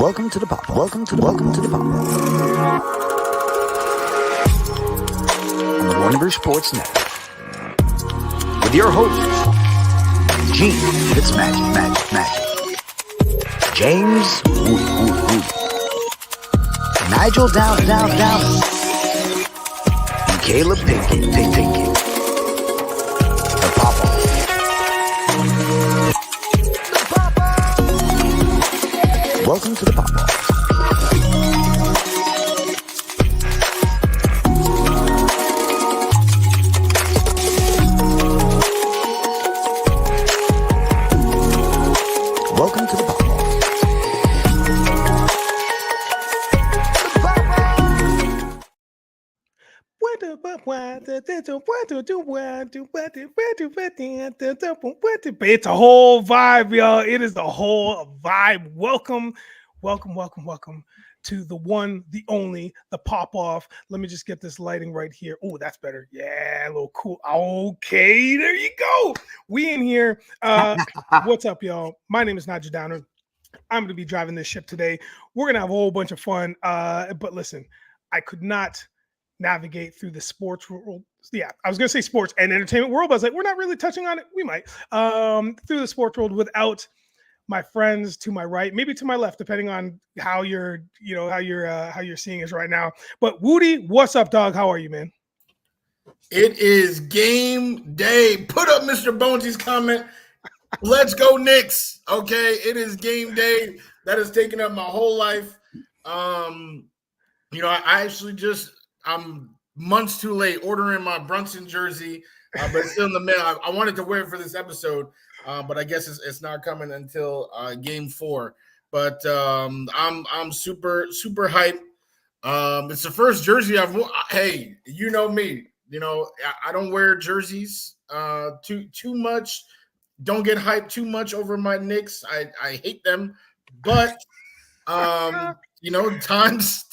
Welcome to the pop. Welcome to the pop. On the Warner Sports Network with your hosts, Gene Fitzmagic, James Woody, Nigel Down, and Caleb Pinkett. The pop off. Welcome to the pop off. Welcome to the pop off. It's a whole vibe, y'all. It is the whole vibe. Welcome to the one, the only, the pop off. Let me just get this lighting right here. Oh, that's better. Yeah, a little cool. Okay, there you go. We in here. What's up, y'all? My name is Nigel Downer. I'm going to be driving this ship today. We're going to have a whole bunch of fun. But listen, I could not navigate through the sports world. Yeah, I was going to say sports and entertainment world, but I was like, we're not really touching on it. We might. Through the sports world without my friends to my right, maybe to my left, depending on how you're seeing us right now. But Woody, what's up, dog? How are you, man? It is game day. Put up Mr. Bonesy's comment. Let's go Knicks. Okay, it is game day. That has taken up my whole life. I actually I'm months too late ordering my Brunson jersey, but it's still in the mail. I wanted to wear it for this episode, but I guess it's not coming until game 4. But I'm super hyped. It's the first jersey I've worn. Hey, you know me. I don't wear jerseys too much. Don't get hyped too much over my Knicks. I hate them, but times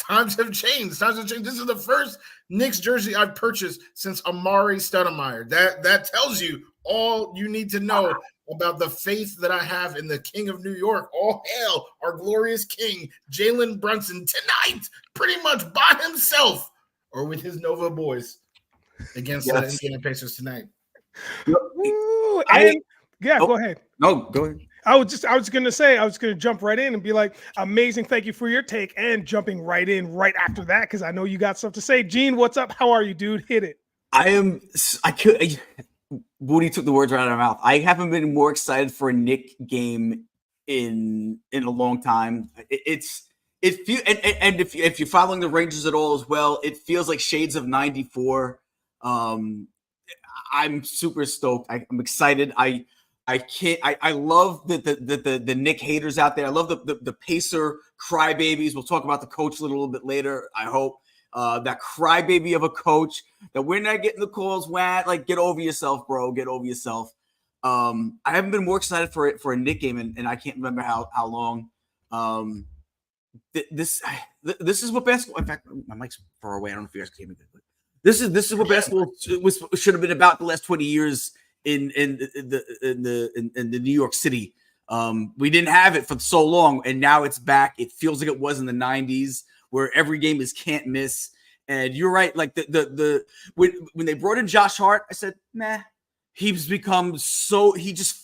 have changed. This is the first Knicks jersey I've purchased since Amari Stoudemire. That tells you all you need to know about the faith that I have in the King of New York. All hail our glorious King, Jalen Brunson, tonight, pretty much by himself or with his Nova boys against the Indiana Pacers tonight. Ooh, go ahead. No, go ahead. I was going to jump right in and be like, amazing. Thank you for your take, and jumping right in right after that, because I know you got stuff to say. Gene, what's up? How are you, dude? Hit it. Woody took the words right out of my mouth. I haven't been more excited for a Knick game in a long time. If you're following the Rangers at all as well, it feels like shades of '94. I'm super stoked. I'm excited. I love the Knick haters out there. I love the Pacer crybabies. We'll talk about the coach a little bit later, I hope. That crybaby of a coach that we're not getting the calls. Like, get over yourself, bro. Get over yourself. I haven't been more excited for a Knick game, and I can't remember how long. This is what basketball. In fact, my mic's far away. I don't know if you guys can hear me good, but this is what basketball should have been about the last 20 years in the New York City. We didn't have it for so long, and now it's back. It feels like it was in the 90s, where every game is can't miss. And you're right. Like when they brought in Josh Hart, I said, nah, he just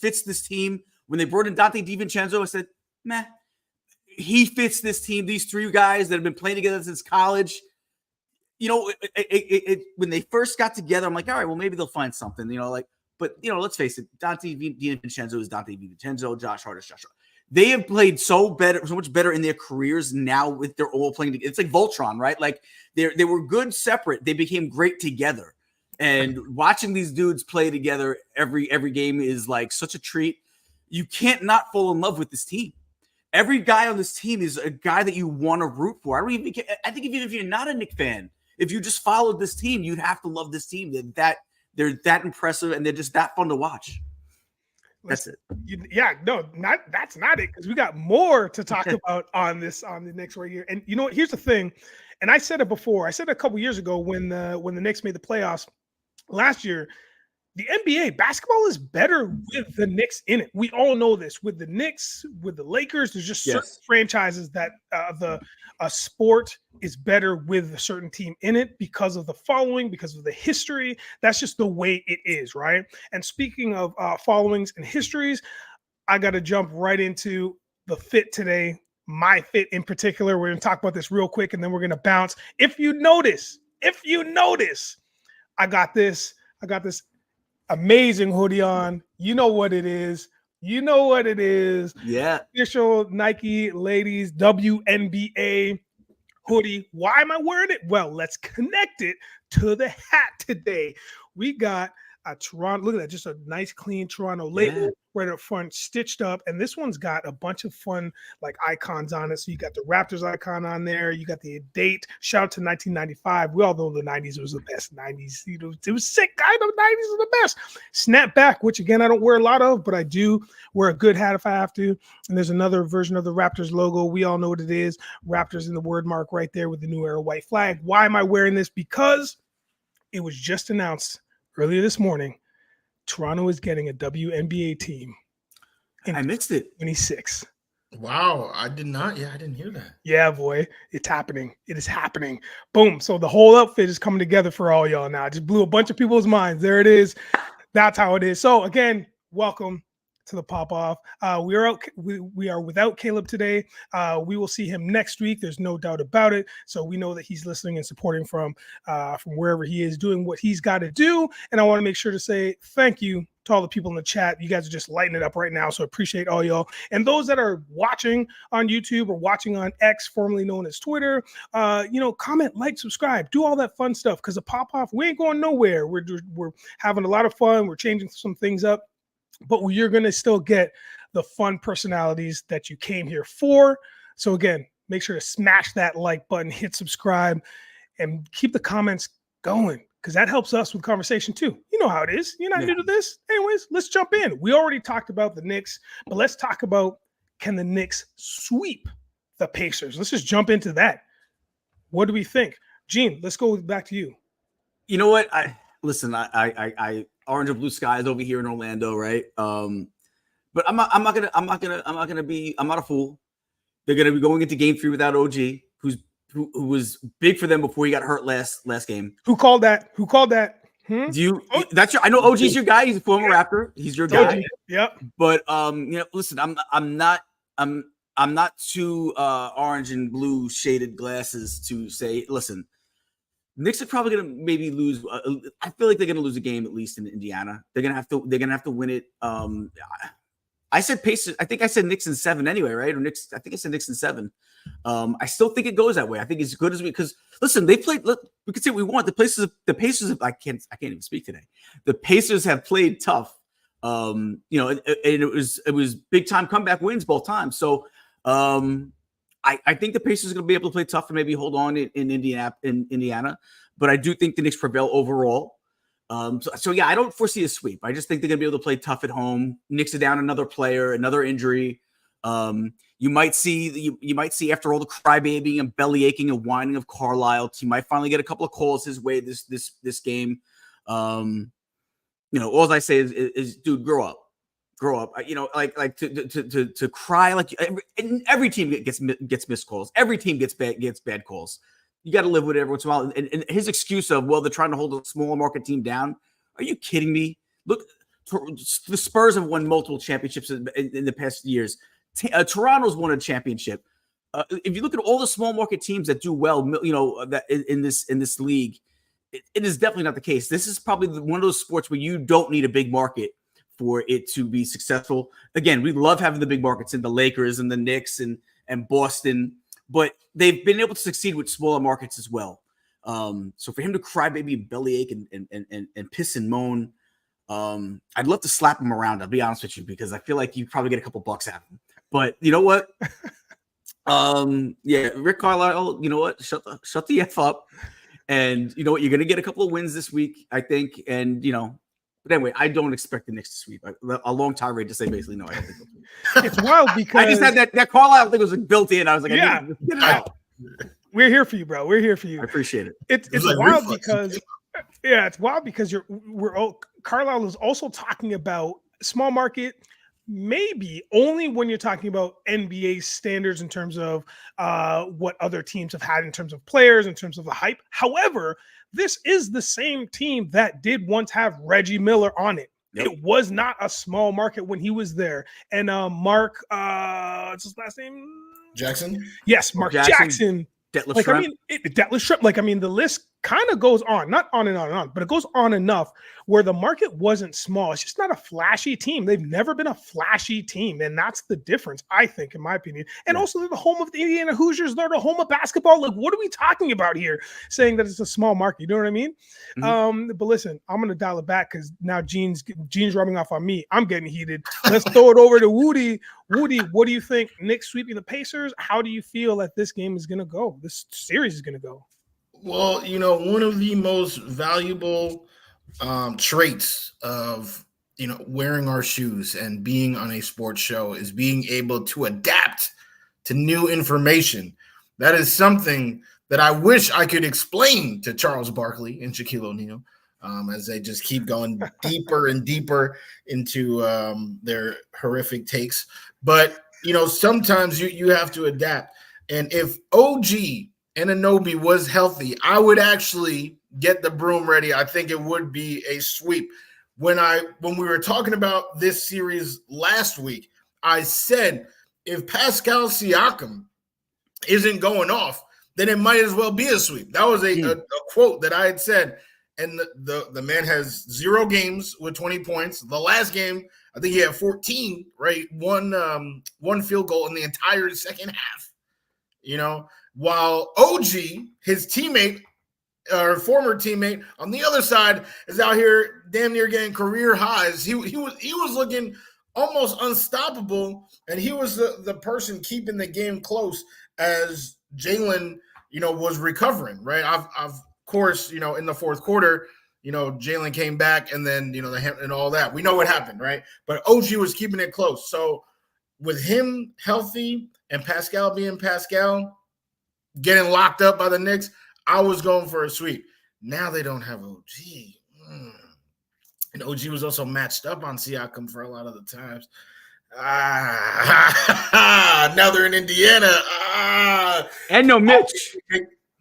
fits this team. When they brought in Dante DiVincenzo, I said, nah, he fits this team. These three guys that have been playing together since college. When they first got together, I'm like, all right, well, maybe they'll find something, but let's face it, Dante DiVincenzo is Dante DiVincenzo, Josh Hart is Josh Hart. They have played so much better in their careers now with they're all playing together. It's like Voltron, right? Like they were good separate. They became great together. And watching these dudes play together every game is like such a treat. You can't not fall in love with this team. Every guy on this team is a guy that you want to root for. I think even if you're not a Knick fan, if you just followed this team, you'd have to love this team. They're that impressive, and they're just that fun to watch. That's it. That's not it, because we got more to talk about on the Knicks right here. And you know what? Here's the thing, and I said it before. I said it a couple years ago when the Knicks made the playoffs last year. the NBA basketball is better with the Knicks in it. We all know this. With the Knicks, with the Lakers, there's just certain franchises that the sport is better with a certain team in it because of the following, because of the history. That's just the way it is, right? And speaking of followings and histories, I got to jump right into the fit today. My fit in particular. We're going to talk about this real quick, and then we're going to bounce. If you notice, I got this amazing hoodie on. You know what it is. Yeah. Official Nike ladies WNBA hoodie. Why am I wearing it? Well, let's connect it to the hat today. We got a Toronto. Look at that. Just a nice, clean Toronto label right up front, stitched up. And this one's got a bunch of fun like icons on it. So you got the Raptors icon on there. You got the date. Shout out to 1995. We all know the 90s was the best. 90s, it was sick. I know 90s was the best. Snapback, which again, I don't wear a lot of, but I do wear a good hat if I have to. And there's another version of the Raptors logo. We all know what it is. Raptors in the word mark right there with the New Era white flag. Why am I wearing this? Because it was just announced earlier this morning, Toronto is getting a WNBA team. I missed it. 26. Wow, I didn't hear that. Yeah, boy, it's happening. It is happening. Boom. So the whole outfit is coming together for all y'all now. Just blew a bunch of people's minds. There it is. That's how it is. So again, welcome to the pop-off. We are without Caleb today. We will see him next week. There's no doubt about it. So we know that he's listening and supporting from wherever he is, doing what he's got to do. And I want to make sure to say thank you to all the people in the chat. You guys are just lighting it up right now. So appreciate all y'all. And those that are watching on YouTube or watching on X, formerly known as Twitter, comment, like, subscribe, do all that fun stuff. Because the pop-off, we ain't going nowhere. We're having a lot of fun. We're changing some things up. But you're going to still get the fun personalities that you came here for. So again, make sure to smash that like button, hit subscribe, and keep the comments going because that helps us with conversation too. You know how it is. You're not new to this. Anyways, let's jump in. We already talked about the Knicks, but let's talk about, can the Knicks sweep the Pacers? Let's just jump into that. What do we think? Gene, let's go back to you. You know what? I orange and blue skies over here in Orlando, right? But I'm not a fool. They're gonna be going into game 3 without OG, who was big for them before he got hurt last game. Who called that? I know OG's your guy. He's a former Raptor. He's your guy. Yep. But listen, I'm not too orange and blue shaded glasses to say, listen, Knicks are probably gonna maybe lose. I feel like they're gonna lose a game at least in Indiana. They're gonna have to win it. I said Pacers. I think I said Knicks in 7 anyway, right? Or Knicks. I think I said Knicks in 7. I still think it goes that way. I think as good as because listen, they played. Look, we can say what we want. The Pacers. I can't even speak today. The Pacers have played tough. And it was big time comeback wins both times. So I think the Pacers are going to be able to play tough and maybe hold on in Indiana. But I do think the Knicks prevail overall. So yeah, I don't foresee a sweep. I just think they're going to be able to play tough at home. Knicks are down another player, another injury. You might see after all the crybabying and belly aching and whining of Carlisle, he might finally get a couple of calls his way this game. All I say is dude, grow up. To cry like every team gets missed calls. Every team gets bad calls. You got to live with it every once in a while. And his excuse of, well, they're trying to hold a smaller market team down. Are you kidding me? Look, the Spurs have won multiple championships in the past years. Toronto's won a championship. If you look at all the small market teams that do well, that in this league, it is definitely not the case. This is probably one of those sports where you don't need a big market for it to be successful. Again, we love having the big markets in the Lakers and the Knicks and Boston, but they've been able to succeed with smaller markets as well. So for him to cry baby and bellyache and piss and moan, I'd love to slap him around. I'll be honest with you, because I feel like you probably get a couple bucks out of him. But you know what? Rick Carlisle, you know what? Shut the F up. And you know what? You're going to get a couple of wins this week, I think. And, but anyway, I don't expect the Knicks to sweep. A long tirade to say basically no. I don't think they'll sweep. It's wild because I just had that Carlisle thing was built in. I was like, yeah, I need to get it out. We're here for you, bro. We're here for you. I appreciate it. It's wild because Yeah, it's wild because Carlisle is also talking about small market, maybe only when you're talking about NBA standards in terms of what other teams have had in terms of players, in terms of the hype. However, this is the same team that did once have Reggie Miller on it. Yep. It was not a small market when he was there. And Mark, what's his last name? Jackson? Yes, Mark Jackson. Detlef Like, Schrempf. I mean, Detlef Schrempf, like, I mean, the list kind of goes on, not on and on and on, but it goes on enough where the market wasn't small. It's just not a flashy team. They've never been a flashy team. And that's the difference, I think, in my opinion. And also, they're the home of the Indiana Hoosiers. They're the home of basketball. Like, what are we talking about here saying that it's a small market? You know what I mean? But listen, I'm going to dial it back because now Gene's rubbing off on me. I'm getting heated. Let's throw it over to Woody. Woody, what do you think? Knicks sweeping the Pacers? How do you feel that this game is going to go? This series is going to go? Well, you know, one of the most valuable traits of, you know, wearing our shoes and being on a sports show is being able to adapt to new information. That is something that I wish I could explain to Charles Barkley and Shaquille O'Neal as they just keep going deeper and deeper into their horrific takes. But, you know, sometimes you have to adapt. And if OG Anunoby was healthy, I would actually get the broom ready. I think it would be a sweep. When we were talking about this series last week, I said if Pascal Siakam isn't going off, then it might as well be a sweep. That was a quote that I had said. And the man has 0 games with 20 points. The last game, I think he had 14, right? One field goal in the entire second half. You know, while OG, his teammate, or former teammate on the other side, is out here damn near getting career highs. He was looking almost unstoppable, and he was the person keeping the game close as Jalen, you know, was recovering, right? Of course, you know, in the fourth quarter, you know, Jalen came back, and then, you know, and all that. We know what happened, right? But OG was keeping it close. So with him healthy and Pascal being Pascal, getting locked up by the Knicks, I was going for a sweep. Now they don't have OG. And OG was also matched up on Siakam for a lot of the times. Now they're in Indiana. And no Mitch.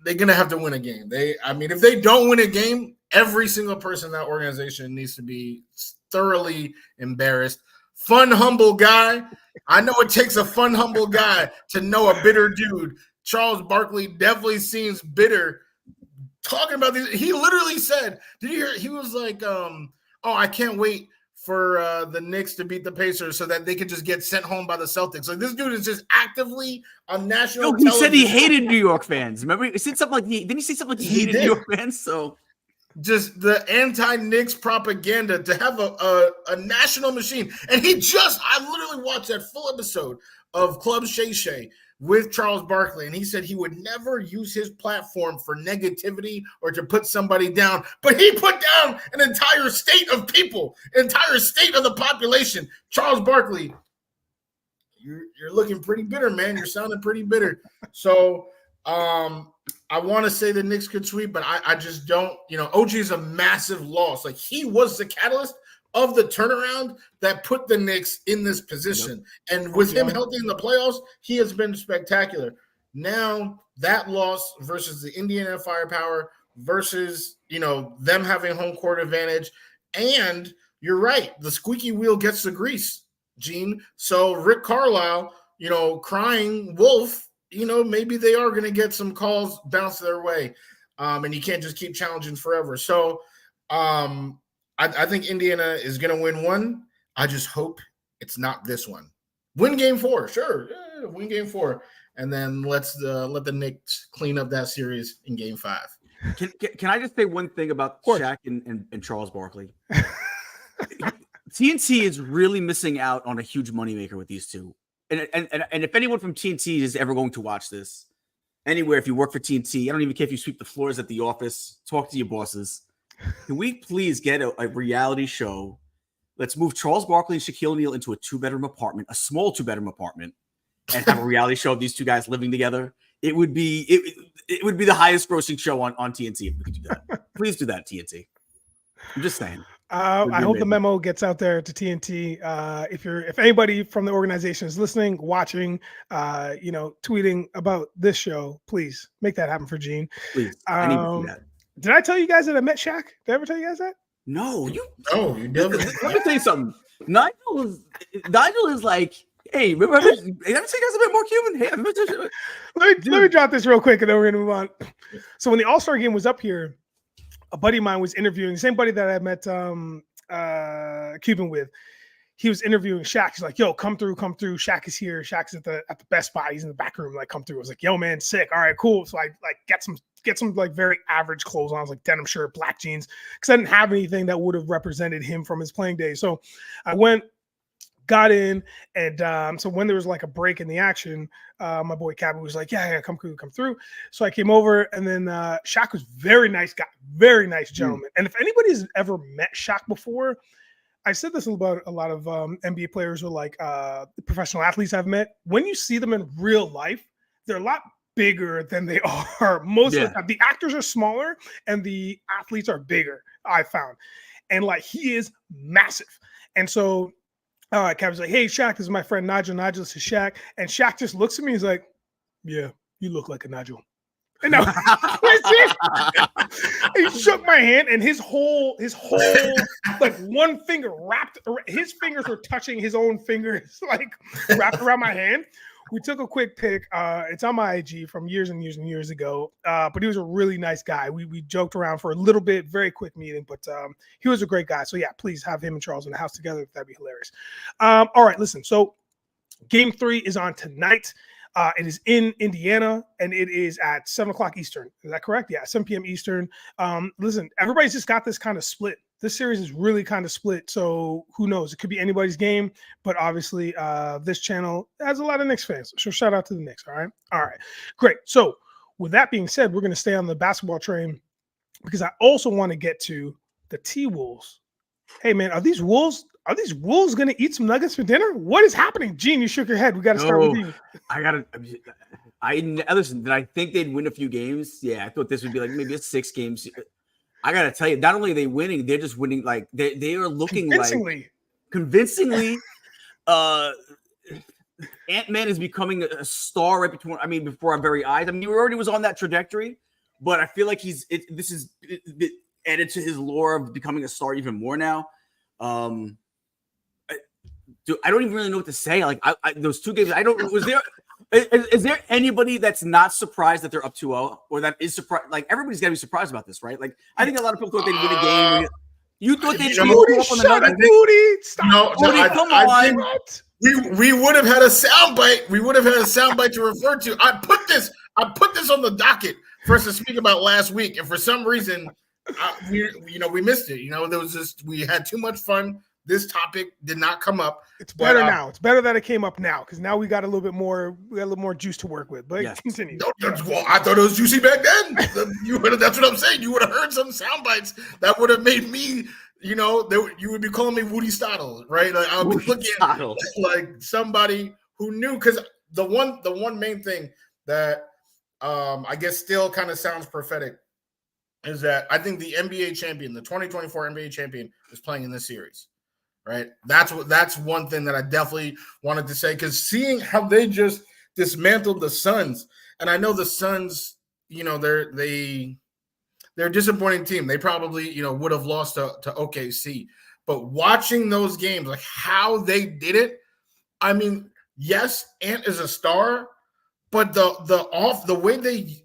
They're going to have to win a game. If they don't win a game, every single person in that organization needs to be thoroughly embarrassed. Fun, humble guy. I know it takes a fun, humble guy to know a bitter dude. Charles Barkley definitely seems bitter talking about these. He literally said, did you hear? He was like, I can't wait for the Knicks to beat the Pacers so that they can just get sent home by the Celtics. Like, this dude is just actively on national television. He said he hated New York fans. Remember, he said something like didn't he say something like he hated New York fans? So just the anti-Knicks propaganda to have a national machine. And I literally watched that full episode of Club Shay Shay with Charles Barkley, and he said he would never use his platform for negativity or to put somebody down, but he put down an entire state of people, entire state of the population. Charles Barkley, you're looking pretty bitter, man. You're sounding pretty bitter. So I want to say the Knicks could sweep, but I just don't. You know, OG is a massive loss. Like, he was the catalyst of the turnaround that put the Knicks in this position. Yep. And with him healthy in the playoffs, he has been spectacular. Now, that loss versus the Indiana firepower versus, you know, them having home court advantage. And you're right, the squeaky wheel gets the grease, Gene. So Rick Carlisle, you know, crying wolf, you know, maybe they are going to get some calls bounced their way. And you can't just keep challenging forever. So, I think Indiana is going to win one. I just hope it's not this one. Win game 4, sure. Yeah, win game 4. And then let the Knicks clean up that series in game 5. Can I just say one thing about Shaq and Charles Barkley? TNT is really missing out on a huge moneymaker with these two. And if anyone from TNT is ever going to watch this, anywhere, if you work for TNT, I don't even care if you sweep the floors at the office, talk to your bosses. Can we please get a reality show? Let's move Charles Barkley and Shaquille O'Neal into a 2-bedroom apartment, a small 2-bedroom apartment, and have a reality show of these two guys living together. It would be the highest grossing show on TNT if we could do that. Please do that, TNT. I'm just saying. I hope the memo gets out there to TNT. If anybody from the organization is listening, watching, tweeting about this show, please make that happen for Gene. Please, I need to see that. Did I tell you guys that I met Shaq? Did I ever tell you guys that? No, you definitely. Let me tell you something. Nigel is like, hey, remember? Let me tell you guys a bit more Cuban. Hey, let me drop this real quick, and then we're gonna move on. So when the All-Star game was up here, a buddy of mine was interviewing the same buddy that I met Cuban with. He was interviewing Shaq. He's like, "Yo, come through. Shaq is here. Shaq's at the Best Buy. He's in the back room. Like, come through." I was like, "Yo, man, sick. All right, cool." So I like get some like very average clothes on. I was like denim shirt, black jeans, because I didn't have anything that would have represented him from his playing days. So I went, got in, and so when there was like a break in the action, my boy Cabby was like, yeah, come through. So I came over, and then Shaq was very nice guy, very nice gentleman. And if anybody's ever met Shaq before, I said this about a lot of NBA players or like professional athletes I've met. When you see them in real life, they're a lot bigger than they are. Most of the time, the actors are smaller and the athletes are bigger, I found. And like, he is massive. And so Cabby's like, hey, Shaq, this is my friend Nigel. Nigel, this is Shaq. And Shaq just looks at me. He's like, yeah, you look like a Nigel. And that's it. He shook my hand, and his whole like one finger wrapped, his fingers were touching his own fingers, like wrapped around my hand. We took a quick pic. It's on my IG from years and years and years ago. But he was a really nice guy. We joked around for a little bit, very quick meeting, but he was a great guy. So yeah, please have him and Charles in the house together. That'd be hilarious. All right, listen. So Game 3 is on tonight. It is in Indiana, and it is at 7 o'clock Eastern. Is that correct? Yeah, 7 p.m. Eastern. Listen, everybody's just got this kind of split. This series is really kind of split, so who knows? It could be anybody's game, but obviously this channel has a lot of Knicks fans, so shout out to the Knicks, all right? All right, great. So with that being said, we're going to stay on the basketball train because I also want to get to the T-Wolves. Hey, man, are these Wolves going to eat some nuggets for dinner? What is happening? Gene, you shook your head. We got to start with you. Listen, did I think they'd win a few games? Yeah, I thought this would be like maybe a 6 games. I got to tell you, not only are they winning, they're just winning. Like they are looking convincingly. Ant-Man is becoming a star right before our very eyes. I mean, he already was on that trajectory, but I feel like this is added to his lore of becoming a star even more now. Dude, I don't even really know what to say. Like those 2 games, is there anybody that's not surprised that they're up 2-0 or that is surprised? Like everybody's got to be surprised about this, right? Like I think a lot of people thought they'd win a game. You thought they'd up on the Nuggets? Moody, stop. Moody, come on. We would have had a soundbite. We would have had a soundbite to refer to. I put this on the docket for us to speak about last week, and for some reason, we missed it. We had too much fun. This topic did not come up. It's better now. It's better that it came up now because now we got a little bit more. We got a little more juice to work with. But continue. Well, I thought it was juicy back then. That's what I'm saying. You would have heard some sound bites that would have made me. You would be calling me Woody Stottle, right? Like I'll be looking like somebody who knew. Because the one main thing that I guess still kind of sounds prophetic is that I think the NBA champion, the 2024 NBA champion, is playing in this series. Right. That's one thing that I definitely wanted to say, because seeing how they just dismantled the Suns, and I know the Suns, they're a disappointing team. They probably, would have lost to OKC, but watching those games, like how they did it. I mean, yes, Ant is a star, but the way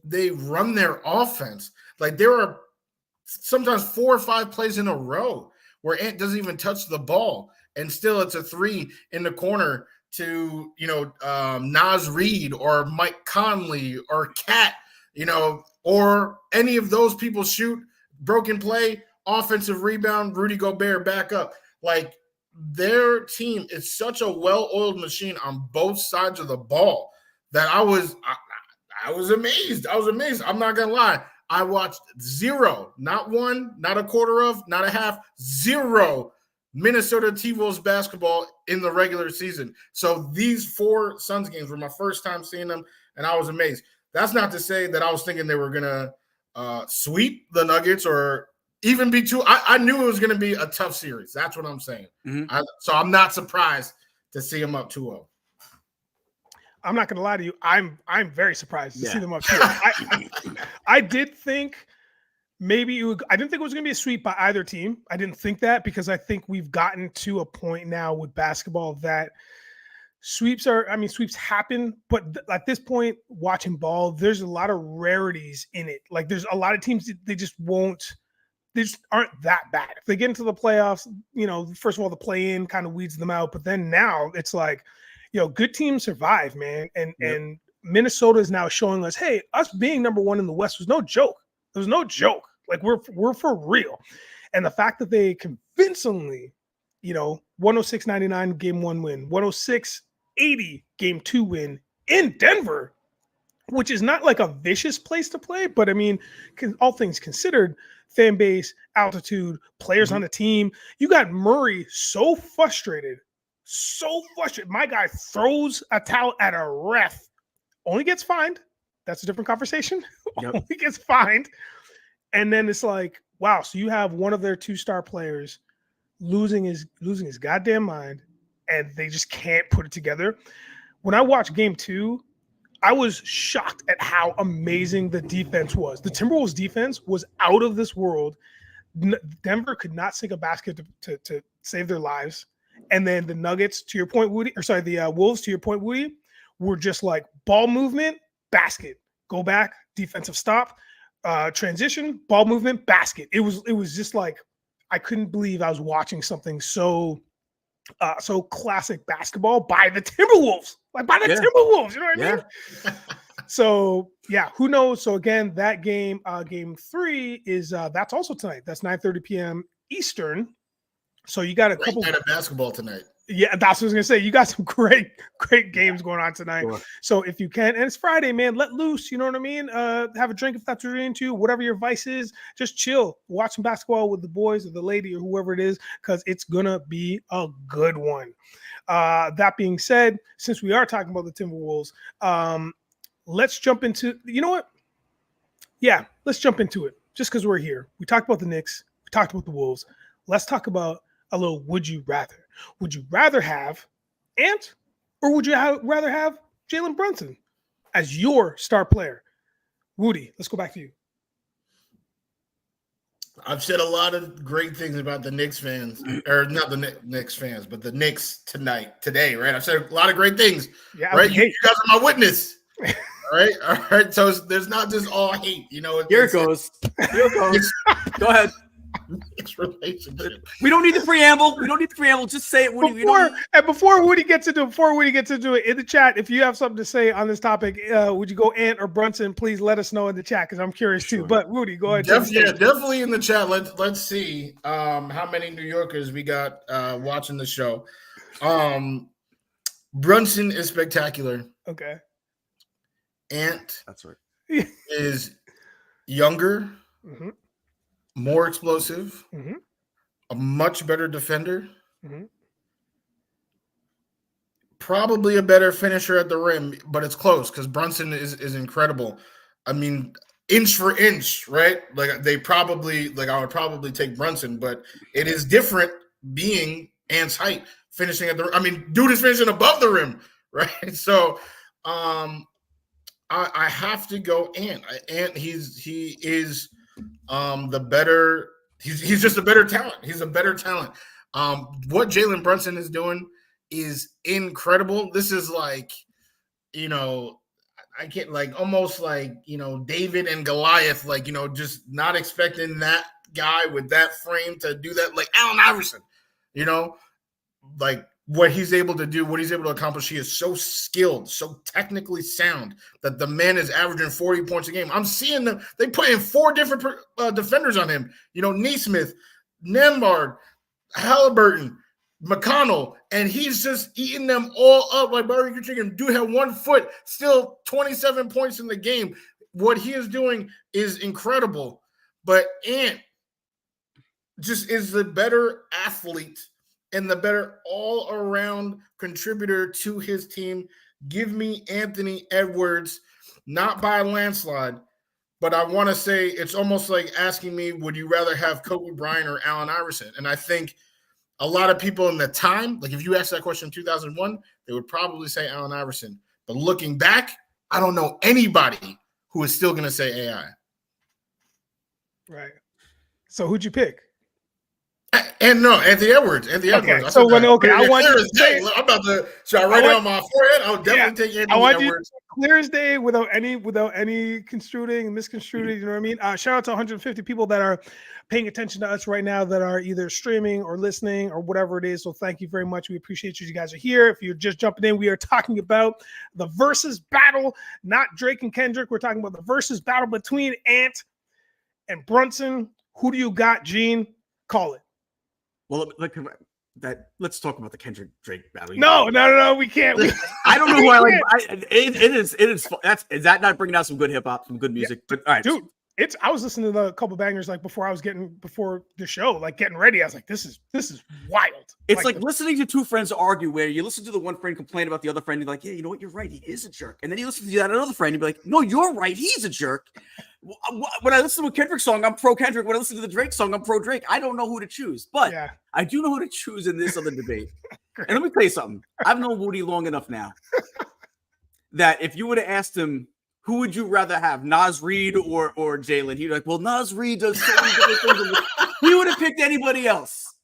they run their offense, like there are sometimes 4 or 5 plays in a row where Ant doesn't even touch the ball, and still it's a 3 in the corner to, Naz Reid or Mike Conley or Cat, or any of those people shoot, broken play, offensive rebound, Rudy Gobert back up. Like their team is such a well-oiled machine on both sides of the ball that I was amazed. I'm not going to lie. I watched 0, not 1, not a quarter of, not a half, 0 Minnesota T-Wolves basketball in the regular season. So these 4 Suns games were my first time seeing them, and I was amazed. That's not to say that I was thinking they were going to sweep the Nuggets or even be too. I knew it was going to be a tough series. That's what I'm saying. So I'm not surprised to see them up 2-0. I'm not going to lie to you. I'm very surprised to see them up 2-0. I did think maybe I didn't think it was going to be a sweep by either team. I didn't think that because I think we've gotten to a point now with basketball that sweeps happen, but at this point, watching ball, there's a lot of rarities in it. Like there's a lot of teams they just aren't that bad. If they get into the playoffs, first of all, the play-in kind of weeds them out, but then now it's like, good teams survive, man. And Minnesota is now showing us, hey, us being number one in the West was no joke. It was no joke. Like we're for real. And the fact that they convincingly, 106-99 game 1 win, 106-80 game 2 win in Denver, which is not like a vicious place to play, but I mean, all things considered, fan base, altitude, players on the team, you got Murray so frustrated. My guy throws a towel at a ref, only gets fined. That's a different conversation. Only gets fined. And then it's like, wow, so you have one of their 2-star players losing his goddamn mind, and they just can't put it together. When I watched game 2, I was shocked at how amazing the defense was. The Timberwolves defense was out of this world. Denver could not sink a basket to save their lives. And then the Nuggets, to your point, Woody, the Wolves, to your point, Woody, were just like ball movement, basket, go back, defensive stop, transition, ball movement, basket. It was just like, I couldn't believe I was watching something so classic basketball by the Timberwolves, Timberwolves, you know what I mean? So yeah, who knows? So again, that game, game 3 is that's also tonight. That's 9:30 p.m. Eastern. So you got a couple night of basketball tonight. Yeah, that's what I was gonna say. You got some great games going on tonight. Sure. So if you can, and it's Friday, man, let loose. You know what I mean? Have a drink if that's what you're into. Whatever your vice is, just chill. Watch some basketball with the boys or the lady or whoever it is, because it's gonna be a good one. That being said, since we are talking about the Timberwolves, let's jump into. You know what? Yeah, let's jump into it. Just because we're here, we talked about the Knicks, we talked about the Wolves. Let's talk about a little would you rather. Would you rather have Ant or would you rather have Jalen Brunson as your star player? Woody, let's go back to you. I've said a lot of great things about the Knicks fans, or not the Knicks fans, but the Knicks today, right? I've said a lot of great things, right? You guys are my witness, all right? So there's not just all hate, Here it goes. Go ahead. Relationship. We don't need the preamble. Just say it, Woody. Before Woody gets into it in the chat, if you have something to say on this topic, would you go Ant or Brunson? Please let us know in the chat because I'm curious too. But Woody, go ahead. Definitely in the chat. Let's see how many New Yorkers we got watching the show. Brunson is spectacular. Okay. Ant, that's right, is younger. Mm-hmm. More explosive, a much better defender, probably a better finisher at the rim, but it's close because Brunson is incredible. I mean, inch for inch, right? Like I would probably take Brunson, but it is different being Ant's height, finishing at the. I mean, dude is finishing above the rim, right? So, I have to go Ant. Ant, he is. The better he's just a better talent. He's a better talent. What Jalen Brunson is doing is incredible. This is like, I get like almost like, David and Goliath, like, just not expecting that guy with that frame to do that, like Allen Iverson, like what he's able to do, what he's able to accomplish. He is so skilled, so technically sound that the man is averaging 40 points a game. I'm seeing them. They put in 4 different defenders on him. Neesmith, Nembhard, Halliburton, McConnell, and he's just eating them all up. Like, bro, you're thinking, dude had 1 foot, still 27 points in the game. What he is doing is incredible. But Ant just is the better athlete and the better all-around contributor to his team. Give me Anthony Edwards, not by a landslide, but I want to say it's almost like asking me, would you rather have Kobe Bryant or Allen Iverson? And I think a lot of people in the time, like if you asked that question in 2001, they would probably say Allen Iverson. But looking back, I don't know anybody who is still going to say AI. Right. So who'd you pick? And no, Anthony Edwards. Okay, so when I want you to say, I'm about to. Should I write it on my forehead? I'll definitely take Anthony Edwards. Clear as day, without any construing, misconstruing. You know what I mean? Shout out to 150 people that are paying attention to us right now, that are either streaming or listening or whatever it is. So thank you very much. We appreciate you guys are here. If you're just jumping in, we are talking about the versus battle, not Drake and Kendrick. We're talking about the versus battle between Ant and Brunson. Who do you got, Gene? Call it. Well, let's talk about the Kendrick Drake battle. No, we can't. I don't know who I like. It is. Is that not bringing out some good hip hop, some good music? But all right, dude. I was listening to a couple bangers like before the show, like getting ready. I was like, this is wild. It's like listening to two friends argue, where you listen to the one friend complain about the other friend, you're like, yeah, you know what, you're right, he is a jerk. And then you listen to that other friend, you'd be like, no, you're right, he's a jerk. When I listen to a Kendrick song, I'm pro Kendrick. When I listen to the Drake song, I'm pro Drake. I don't know who to choose, but I do know who to choose in this other debate. And let me tell you something. I've known Woody long enough now that if you would have asked him, who would you rather have, Nas Reed or Jalen? He'd be like, well, Nas Reed does so many different things. He would have picked anybody else.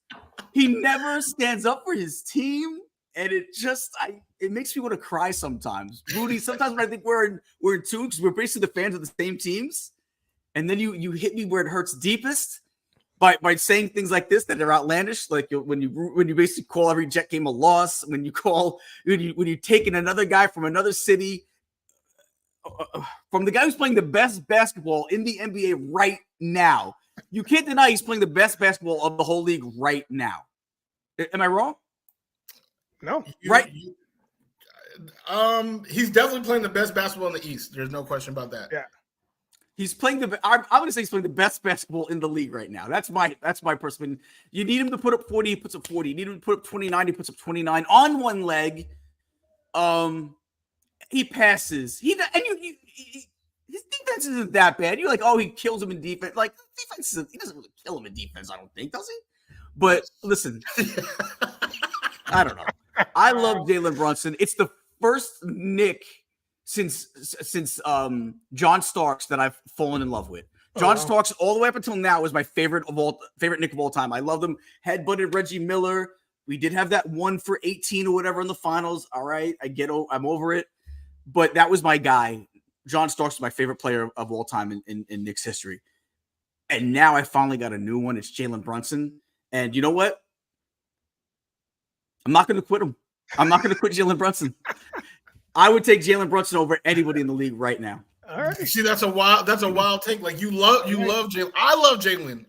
He never stands up for his team, and it makes me want to cry sometimes. Rudy, sometimes when I think we're in tune, because we're basically the fans of the same teams, and then you hit me where it hurts deepest by saying things like this that are outlandish, like when you basically call every Jet game a loss, when you take in another guy from another city. From the guy who's playing the best basketball in the NBA right now. You can't deny he's playing the best basketball of the whole league right now. Am I wrong? No. Right? He's definitely playing the best basketball in the East. There's no question about that. Yeah. He's playing I'm going to say he's playing the best basketball in the league right now. That's my personal opinion. You need him to put up 40, he puts up 40. You need him to put up 29, he puts up 29 on one leg. He passes. His defense isn't that bad. You're like, oh, he kills him in defense. Like, he doesn't really kill him in defense, I don't think, does he? But listen, I don't know. I love Jalen Brunson. It's the first Nick since John Starks that I've fallen in love with. John Starks, all the way up until now, is my favorite Nick of all time. I loved him. Headbutted Reggie Miller. We did have that 1 for 18 or whatever in the finals. All right, I'm over it. But that was my guy. John Starks is my favorite player of all time in Knicks history. And now I finally got a new one. It's Jalen Brunson. And you know what? I'm not going to quit him. I'm not going to quit Jalen Brunson. I would take Jalen Brunson over anybody in the league right now. All right. See, that's a wild take. Like you love Jalen. I love Jalen.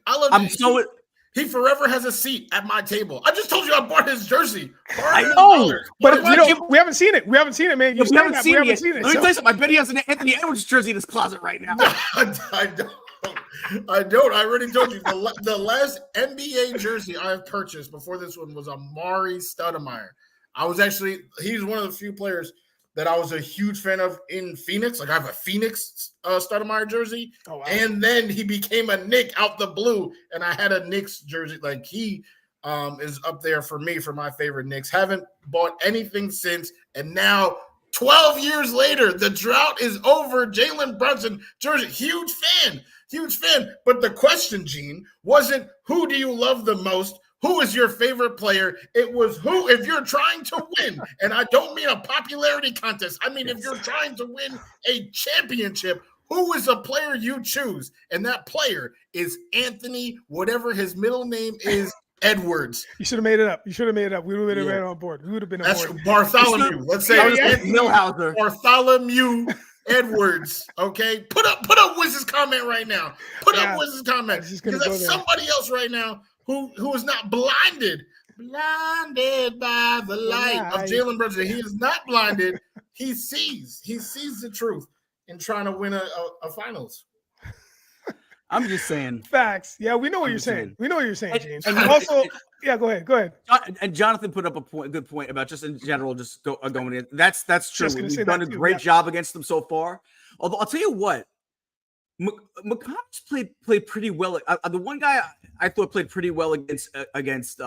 He forever has a seat at my table. I just told you I bought his jersey. I know, but we haven't seen it. We haven't seen it, man. We haven't seen it. Let me tell you something. I bet he has an Anthony Edwards jersey in his closet right now. I don't. I already told you. The last NBA jersey I have purchased before this one was Amari Stoudemire. He's one of the few players that I was a huge fan of in Phoenix. Like I have a Phoenix Stoudemire jersey. Oh, wow. And then he became a Knick out the blue, and I had a Knicks jersey. Like he is up there for me for my favorite Knicks. Haven't bought anything since, and now 12 years later, the drought is over. Jalen Brunson jersey, huge fan. But the question, Gene, wasn't who do you love the most? Who is your favorite player? It was who, if you're trying to win, and I don't mean a popularity contest. I mean, if you're trying to win a championship, who is a player you choose? And that player is Anthony, whatever his middle name is, Edwards. You should have made it up. We would have been on board. We would have been on board. Bartholomew. Let's say Milhauser. Bartholomew Edwards. Okay. Put up Wiz's comment right now. Put up Wiz's comment. Because that's somebody else right now who is not blinded by the light of Jalen Brunson. He is not blinded. He sees the truth in trying to win a finals. I'm just saying. Facts. Yeah, we know what you're saying. We know what you're saying, James. And also, go ahead. And Jonathan put up a good point about just in general, just going in. That's true. We've done a great job against them so far. Although I'll tell you what, McConnell's played pretty well. The one guy I thought played pretty well against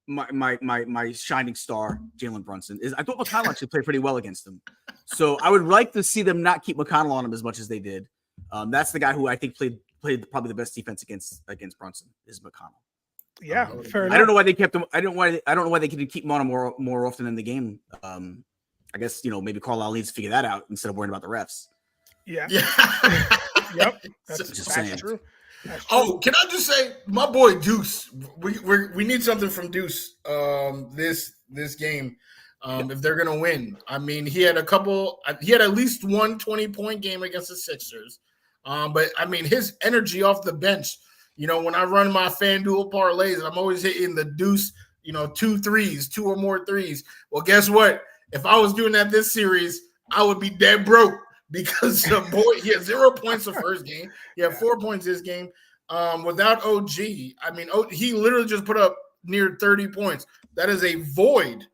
my shining star, Jalen Brunson, is I thought McConnell actually played pretty well against him. So I would like to see them not keep McConnell on him as much as they did. That's the guy who I think played probably the best defense against Brunson is McConnell. Yeah, fair enough. I don't know why they kept him. I don't know why they could keep him on more often in the game. I guess maybe Carlisle needs to figure that out instead of worrying about the refs. Yeah. Yep. That's true. Oh, can I just say, my boy Deuce? We need something from Deuce. This game, if they're gonna win. I mean, he had at least one 20-point game against the Sixers. But I mean, his energy off the bench. When I run my FanDuel parlays, I'm always hitting the Deuce. 2 threes, 2 or more threes. Well, guess what? If I was doing that this series, I would be dead broke. Because the boy, he had 0 points the first game. He had 4 points this game. Without OG, I mean, he literally just put up near 30 points. That is a void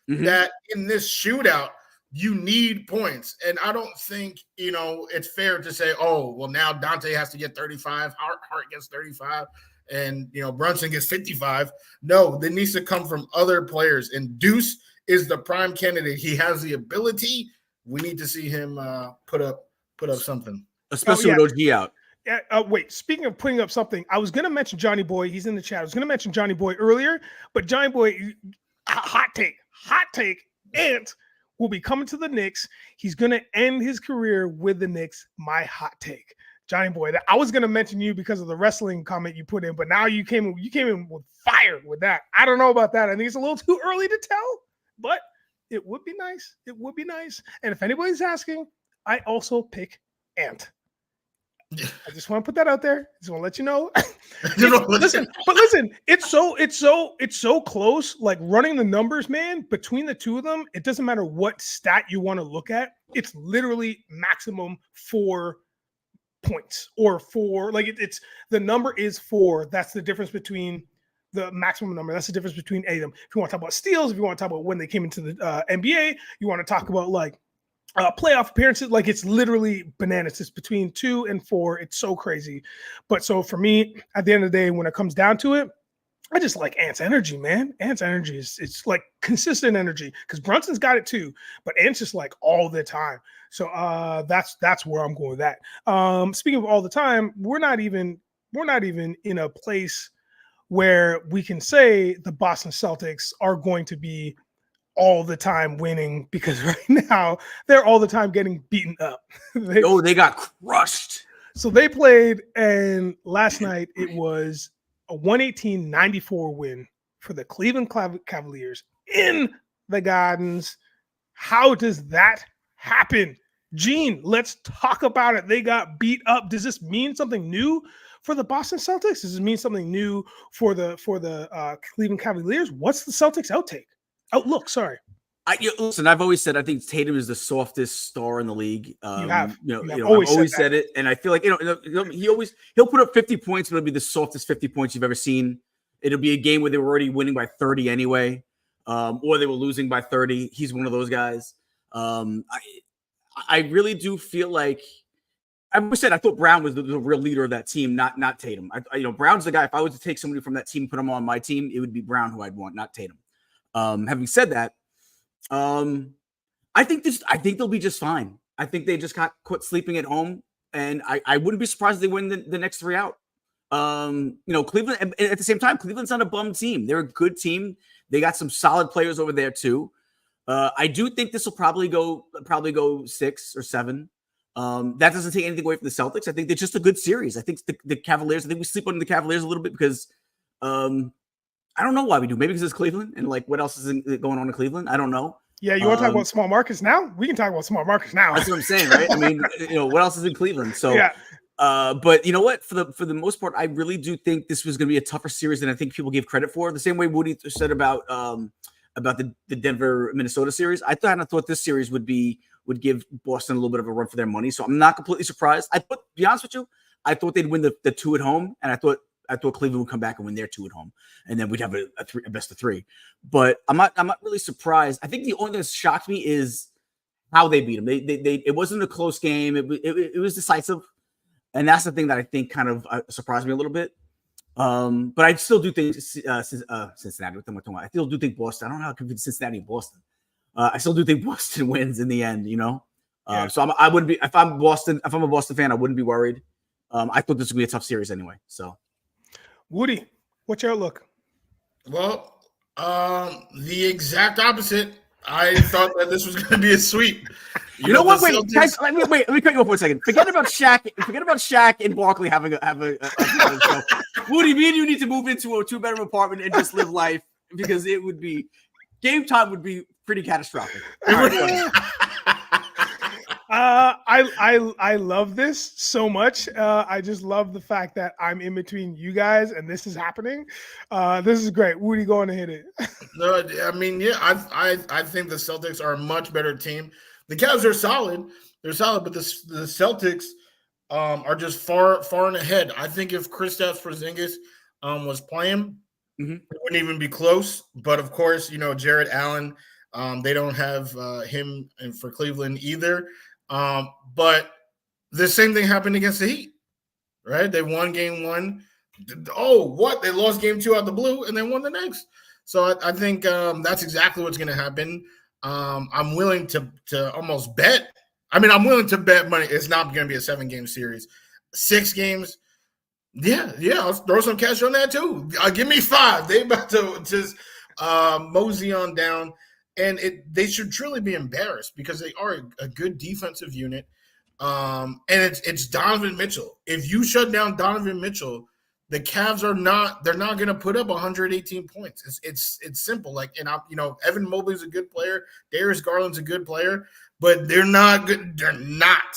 that in this shootout, you need points. And I don't think, it's fair to say, oh, well, now Dante has to get 35. Hart gets 35. And, Brunson gets 55. No, that needs to come from other players. And Deuce is the prime candidate. He has the ability. We need to see him put up something, especially with OG out. Yeah. Wait. Speaking of putting up something, I was going to mention Johnny Boy. He's in the chat. I was going to mention Johnny Boy earlier, but Johnny Boy, hot take. Ant will be coming to the Knicks. He's going to end his career with the Knicks. My hot take, Johnny Boy. I was going to mention you because of the wrestling comment you put in, but now you came in with fire with that. I don't know about that. I think it's a little too early to tell, but. It would be nice. It would be nice. And if anybody's asking, I also pick Ant. I just want to put that out there. Just want to let you know. Listen, it's so close. Like running the numbers, man, between the two of them, it doesn't matter what stat you want to look at. It's literally maximum 4 points or 4. Like it's the number is 4. That's the difference between the maximum number. That's the difference between them. If you want to talk about steals, if you want to talk about when they came into the NBA, you want to talk about like playoff appearances, like it's literally bananas. It's between 2 and 4. It's so crazy. But so for me, at the end of the day, when it comes down to it, I just like Ant's energy, man. Ant's energy it's like consistent energy because Brunson's got it too, but Ant's just like all the time. So that's where I'm going with that. Speaking of all the time, we're not even in a place where we can say the Boston Celtics are going to be all the time winning because right now they're all the time getting beaten up. They got crushed. So they played, and last night it was a 118-94 win for the Cleveland Cavaliers in the Gardens. How does that happen? Gene, let's talk about it. They got beat up. Does this mean something new for the Boston Celtics? Does it mean something new for the Cleveland Cavaliers? What's the Celtics outlook? Sorry. Listen, I've always said I think Tatum is the softest star in the league. I've always said it, and I feel like he'll put up 50 points, but it'll be the softest 50 points you've ever seen. It'll be a game where they were already winning by 30 anyway, or they were losing by 30. He's one of those guys. I really do feel like. I always said I thought Brown was the real leader of that team, not Tatum. Brown's the guy. If I was to take somebody from that team and put him on my team, it would be Brown who I'd want, not Tatum. Having said that, I think they'll be just fine. I think they just got caught sleeping at home, and I wouldn't be surprised if they win the next 3 out. Cleveland, and at the same time, Cleveland's not a bum team. They're a good team. They got some solid players over there too. I do think this will probably go 6 or 7. That doesn't take anything away from the Celtics. I think they're just a good series. I think the Cavaliers, I think we sleep on the Cavaliers a little bit because I don't know why we do. Maybe because it's Cleveland and like what else is going on in Cleveland? I don't know. Yeah, you want to talk about small markets now? We can talk about small markets now. That's what I'm saying, right? I mean, what else is in Cleveland? So yeah. But you know what? For the most part, I really do think this was going to be a tougher series than I think people give credit for. The same way Woody said about the Denver Minnesota series. I thought this series would give Boston a little bit of a run for their money. So I'm not completely surprised. To be honest with you, I thought they'd win the 2 at home, and I thought Cleveland would come back and win their 2 at home, and then we'd have a best of 3. But I'm not really surprised. I think the only thing that shocked me is how they beat them. It wasn't a close game. It was decisive. And that's the thing that I think kind of surprised me a little bit. But I still do think Cincinnati. I still do think Boston. I don't know how to confuse Cincinnati and Boston. I still do think Boston wins in the end. So I wouldn't be if I'm a Boston fan. I wouldn't be worried. I thought this would be a tough series anyway. So, Woody, what's your look? Well, the exact opposite. I thought that this was going to be a sweep. You know what? Wait, let me cut you off for a second. Forget about Shaq and Barkley having a show. Woody, me and you need to move into a 2-bedroom apartment and just live life because it would be game time would be pretty catastrophic. I love this so much. I just love the fact that I'm in between you guys and this is happening. This is great. Woody, go on and hit it. No, I mean, yeah, I think the Celtics are a much better team. The Cavs are solid. They're solid, but the Celtics are just far and ahead. I think if Kristaps Porzingis was playing, it wouldn't even be close. But of course, Jared Allen, they don't have him for Cleveland either. But the same thing happened against the Heat, right? They won game 1. Oh, what? They lost game 2 out the blue and then won the next. So I think that's exactly what's going to happen. I'm willing to almost bet. I'm willing to bet money. It's not going to be a 7-game series. 6 games. Yeah. I'll throw some cash on that too. Give me 5. They about to just mosey on down. And they should truly be embarrassed because they are a good defensive unit. And it's Donovan Mitchell. If you shut down Donovan Mitchell, the Cavs they're not going to put up 118 points. It's simple. Evan Mobley's a good player. Darius Garland's a good player, but they're not good. They're not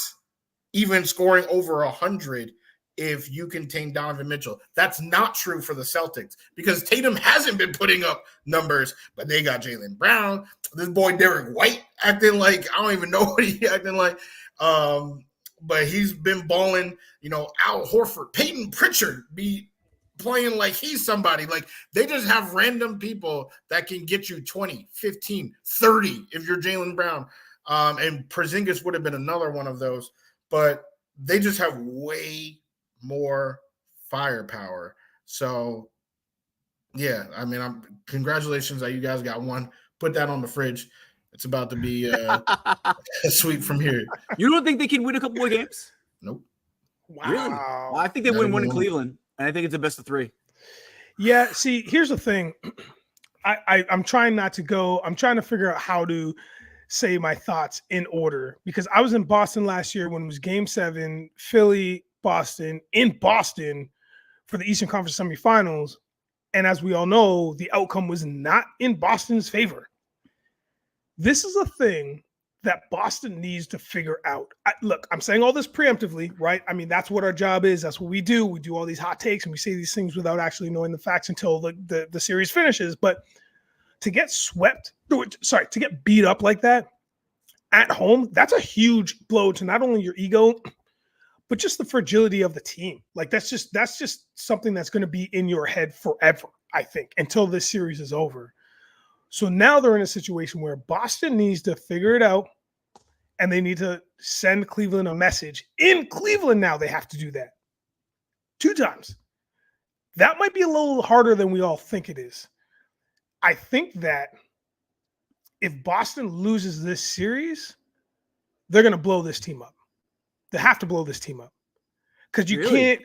even scoring over 100 if you contain Donovan Mitchell. That's not true for the Celtics because Tatum hasn't been putting up numbers, but they got Jalen Brown. This boy Derek White acting like I don't even know what he acting like. But he's been balling, Al Horford, Peyton Pritchard be playing like he's somebody. Like they just have random people that can get you 20, 15, 30 if you're Jalen Brown. And Porzingis would have been another one of those. But they just have way more firepower. So, yeah, congratulations that you guys got one. Put that on the fridge. It's about to be a sweep from here. You don't think they can win a couple more games? Nope. Wow. Really? Well, I think they win one in Cleveland, and I think it's a best of 3. Yeah, see, here's the thing. I'm trying not to go. I'm trying to figure out how to say my thoughts in order because I was in Boston last year when it was Game 7, Philly, Boston, in Boston for the Eastern Conference semifinals. And as we all know, the outcome was not in Boston's favor. This is a thing that Boston needs to figure out. Look, I'm saying all this preemptively, right? That's what our job is. That's what we do. We do all these hot takes and we say these things without actually knowing the facts until the series finishes. But to get to get beat up like that at home, that's a huge blow to not only your ego, but just the fragility of the team. Like that's just something that's going to be in your head forever, I think, until this series is over. So now they're in a situation where Boston needs to figure it out and they need to send Cleveland a message. In Cleveland now, they have to do that 2 times. That might be a little harder than we all think it is. I think that if Boston loses this series, they're going to blow this team up. They have to blow this team up because you can't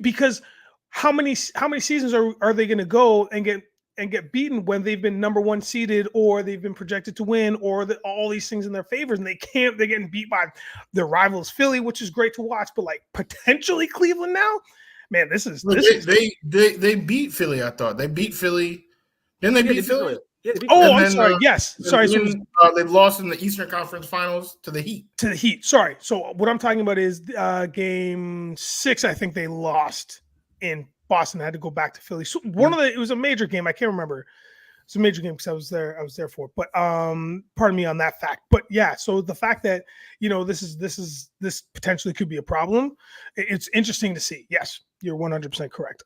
because how many seasons are they going to go and get beaten when they've been number 1 seeded or they've been projected to win or all they's things in their favors and they're getting beat by their rivals Philly, which is great to watch, but like potentially Cleveland now, man, they beat Philly. I thought they beat Philly. Didn't they beat Philly? Yeah, I'm sorry. Yes. Sorry. They lost in the Eastern Conference Finals to the Heat. Sorry. So what I'm talking about is Game 6. I think they lost in Boston. I had to go back to Philly. So it was a major game. I can't remember. It's a major game because I was there for it. But pardon me on that fact. But yeah, so the fact that this potentially could be a problem. It's interesting to see. Yes, you're 100% correct.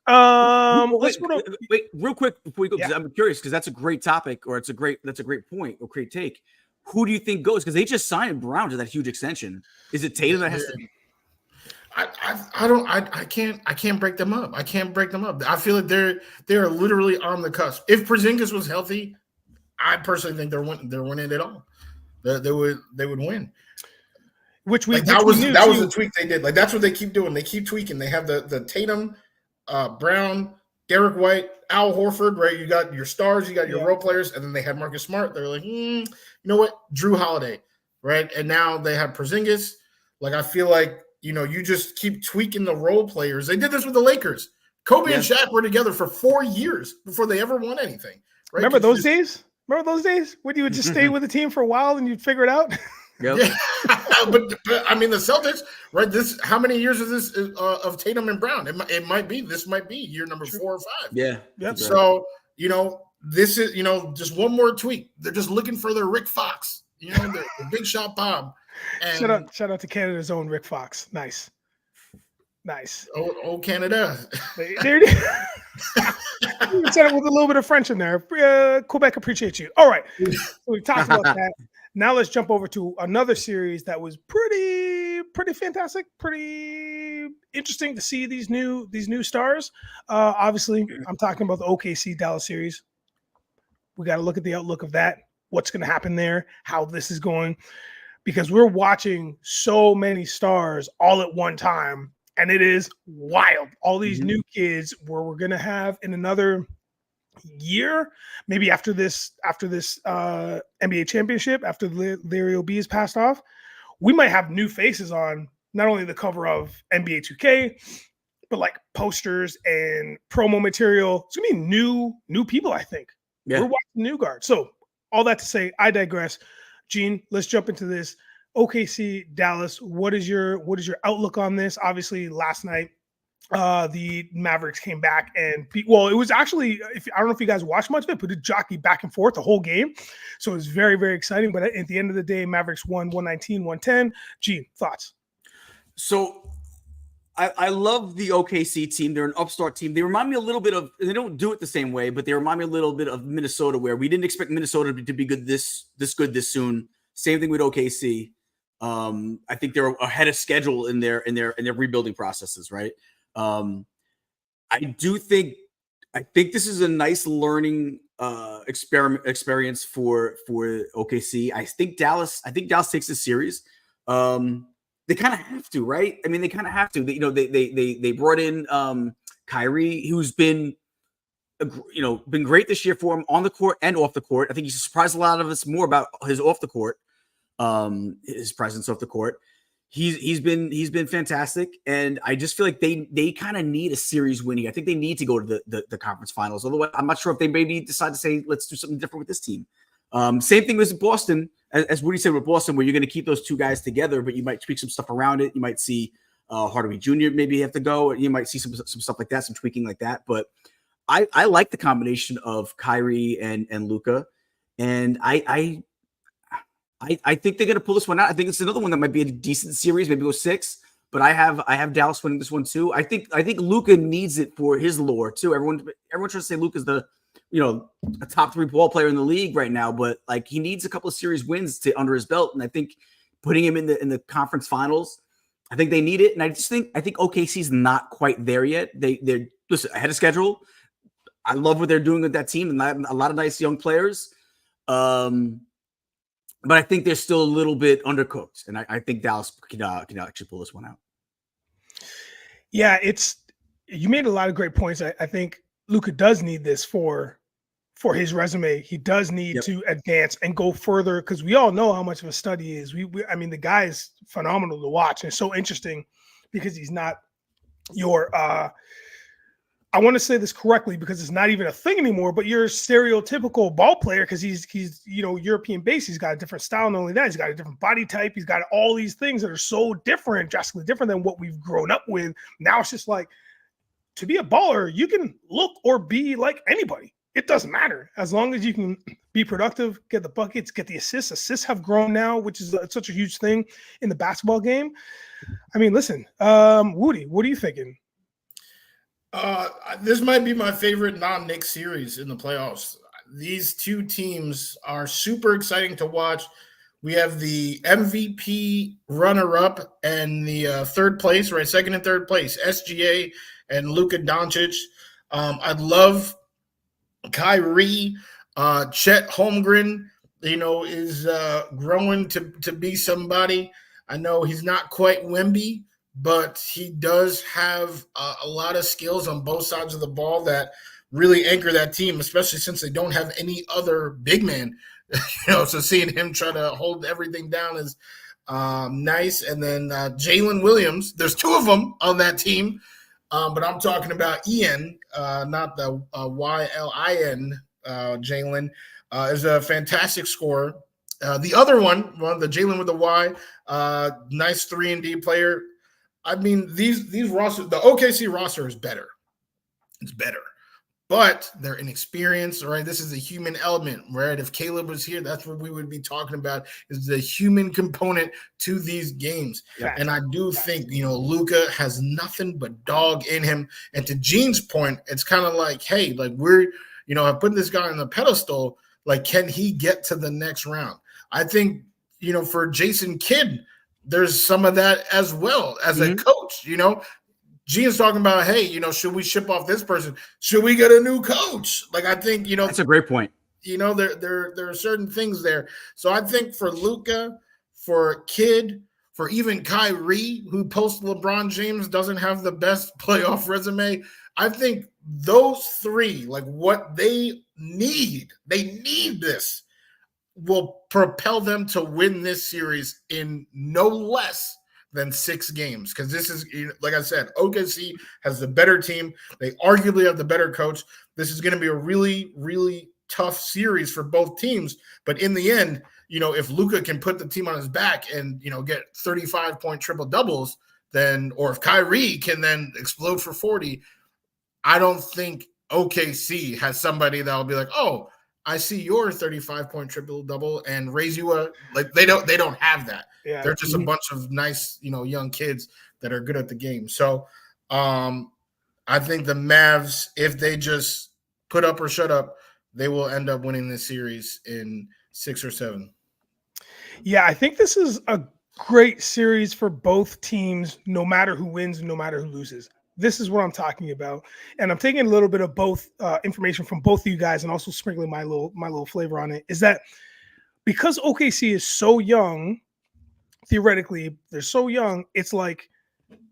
Wait, real quick before we go, because I'm curious because that's a great topic, or that's a great point or great take. Who do you think goes? Because they just signed Brown to that huge extension. Is it Tatum that has to? I can't break them up. I can't break them up. I feel like they're literally on the cusp. If Porzingis was healthy, I personally think they're winning it all. They would win. Which we like that was the tweak they did. Like that's what they keep doing. They keep tweaking. They have the Tatum, Brown, Derek White, Al Horford. Right, you got your stars, you got your role players, and then they had Marcus Smart. They're like, you know what, Drew Holiday, right? And now they have Porzingis. Like I feel like you just keep tweaking the role players. They did this with the Lakers. Kobe and Shaq were together for 4 years before they ever won anything. Right? Remember those days? Remember those days when you would just stay with the team for a while and you'd figure it out? Yep. Yeah. but I mean the Celtics, right? How many years is this of Tatum and Brown? This might be year number 4 or 5. Yeah. Yep. So this is just one more tweak. They're just looking for their Rick Fox, the big shot Bob. And shout out to Canada's own Rick Fox. Nice. Oh, Canada. There it is. You said it with a little bit of French in there. Quebec appreciates you. All right. So we talked about that. Now let's jump over to another series that was pretty fantastic, pretty interesting to see these new stars. Obviously, I'm talking about the OKC Dallas series. We got to look at the outlook of that. What's going to happen there? How this is going? Because we're watching so many stars all at one time, and it is wild. All these new kids where we're going to have in another year, maybe after this NBA championship, after Larry OB is passed off, we might have new faces on not only the cover of NBA 2K, but like posters and promo material. It's gonna be new people, I think. We're watching new guard. So all that to say, I digress. Gene, let's jump into this. OKC Dallas, what is your outlook on this? Obviously, last night the Mavericks came back and it was actually, I don't know if you guys watched much of it, but it jockeyed back and forth the whole game. So it was very, very exciting. But at the end of the day, Mavericks won 119-110. Gene, thoughts? So I love the OKC team. They're an upstart team. They remind me a little bit of, they don't do it the same way, but they remind me a little bit of Minnesota, where we didn't expect Minnesota to be good this soon. Same thing with OKC. I think they're ahead of schedule in their rebuilding processes, right? I think this is a nice learning experience for OKC. I think Dallas takes this series. They kind of have to, right? I mean, they kind of have to. They brought in Kyrie, who's been great this year for him on the court and off the court. I think he's surprised a lot of us more about his off the court, his presence off the court. He's been fantastic, and I just feel like they kind of need a series winning. I think they need to go to the conference finals. Otherwise, I'm not sure if they maybe decide to say, let's do something different with this team. Same thing with Boston, as Woody said with Boston, where you're going to keep those two guys together, but you might tweak some stuff around it. You might see Hardaway Jr. maybe have to go. You might see some stuff like that, some tweaking like that. But I like the combination of Kyrie and Luka, and I think they're going to pull this one out. I think it's another one that might be a decent series, maybe go 6. But I have Dallas winning this one too. I think Luka needs it for his lore too. Everyone tries to say Luka's the a top 3 ball player in the league right now, but like he needs a couple of series wins to under his belt. And I think putting him in the conference finals, I think they need it. And I think OKC's not quite there yet. They're ahead of schedule. I love what they're doing with that team and a lot of nice young players. But I think they're still a little bit undercooked, and I think Dallas can actually pull this one out. Yeah, you made a lot of great points. I think Luka does need this for his resume. He does need to advance and go further, because we all know how much of a stud he is. I mean, the guy is phenomenal to watch, and it's so interesting because he's not your I want to say this correctly because it's not even a thing anymore, but you're a stereotypical ball player because he's European based. He's got a different style. Not only that, he's got a different body type. He's got all these things that are so different, drastically different than what we've grown up with. Now it's just like, to be a baller, you can look or be like anybody. It doesn't matter as long as you can be productive, get the buckets, get the assists. Assists have grown now, which is such a huge thing in the basketball game. I mean, listen, Woody, what are you thinking? This might be my favorite non-Knicks series in the playoffs. These two teams are super exciting to watch. We have the MVP runner-up and the third place, right? Second and third place, SGA and Luka Doncic. I'd love Kyrie, Chet Holmgren, is growing to be somebody. I know he's not quite Wemby, but he does have a lot of skills on both sides of the ball that really anchor that team, especially since they don't have any other big man. So seeing him try to hold everything down is nice. And then Jalen Williams, there's two of them on that team. But I'm talking about Ian, not the YLIN. Jalen is a fantastic scorer. The other one, the Jalen with the Y, nice 3-and-D player. I mean, these rosters, the OKC roster is better. It's better. But they're inexperienced, right? This is a human element, right? If Caleb was here, that's what we would be talking about, is the human component to these games. Yeah. And I do think, Luka has nothing but dog in him. And to Gene's point, it's kind of like, hey, like we're, I put this guy on the pedestal. Like, can he get to the next round? I think, for Jason Kidd, there's some of that as well as a coach, Gene's talking about, hey, should we ship off this person? Should we get a new coach? Like, I think, that's a great point. There are certain things there. So I think for Luka, for Kidd, for even Kyrie, who post LeBron James doesn't have the best playoff resume, I think those three, like what they need this, will propel them to win this series in no less than 6 games, because this is, like I said, OKC has the better team. They arguably have the better coach. This is going to be a really, really tough series for both teams. But in the end, if Luka can put the team on his back and, get 35-point triple doubles, then, or if Kyrie can then explode for 40, I don't think OKC has somebody that'll be like, oh, I see your 35-point triple double and raise you they don't have that. Yeah. They're just a bunch of nice, young kids that are good at the game. So I think the Mavs, if they just put up or shut up, they will end up winning this series in 6 or 7. Yeah, I think this is a great series for both teams, no matter who wins, no matter who loses. This is what I'm talking about. And I'm taking a little bit of both information from both of you guys and also sprinkling my little flavor on it, is that because OKC is so young, theoretically, they're so young, it's like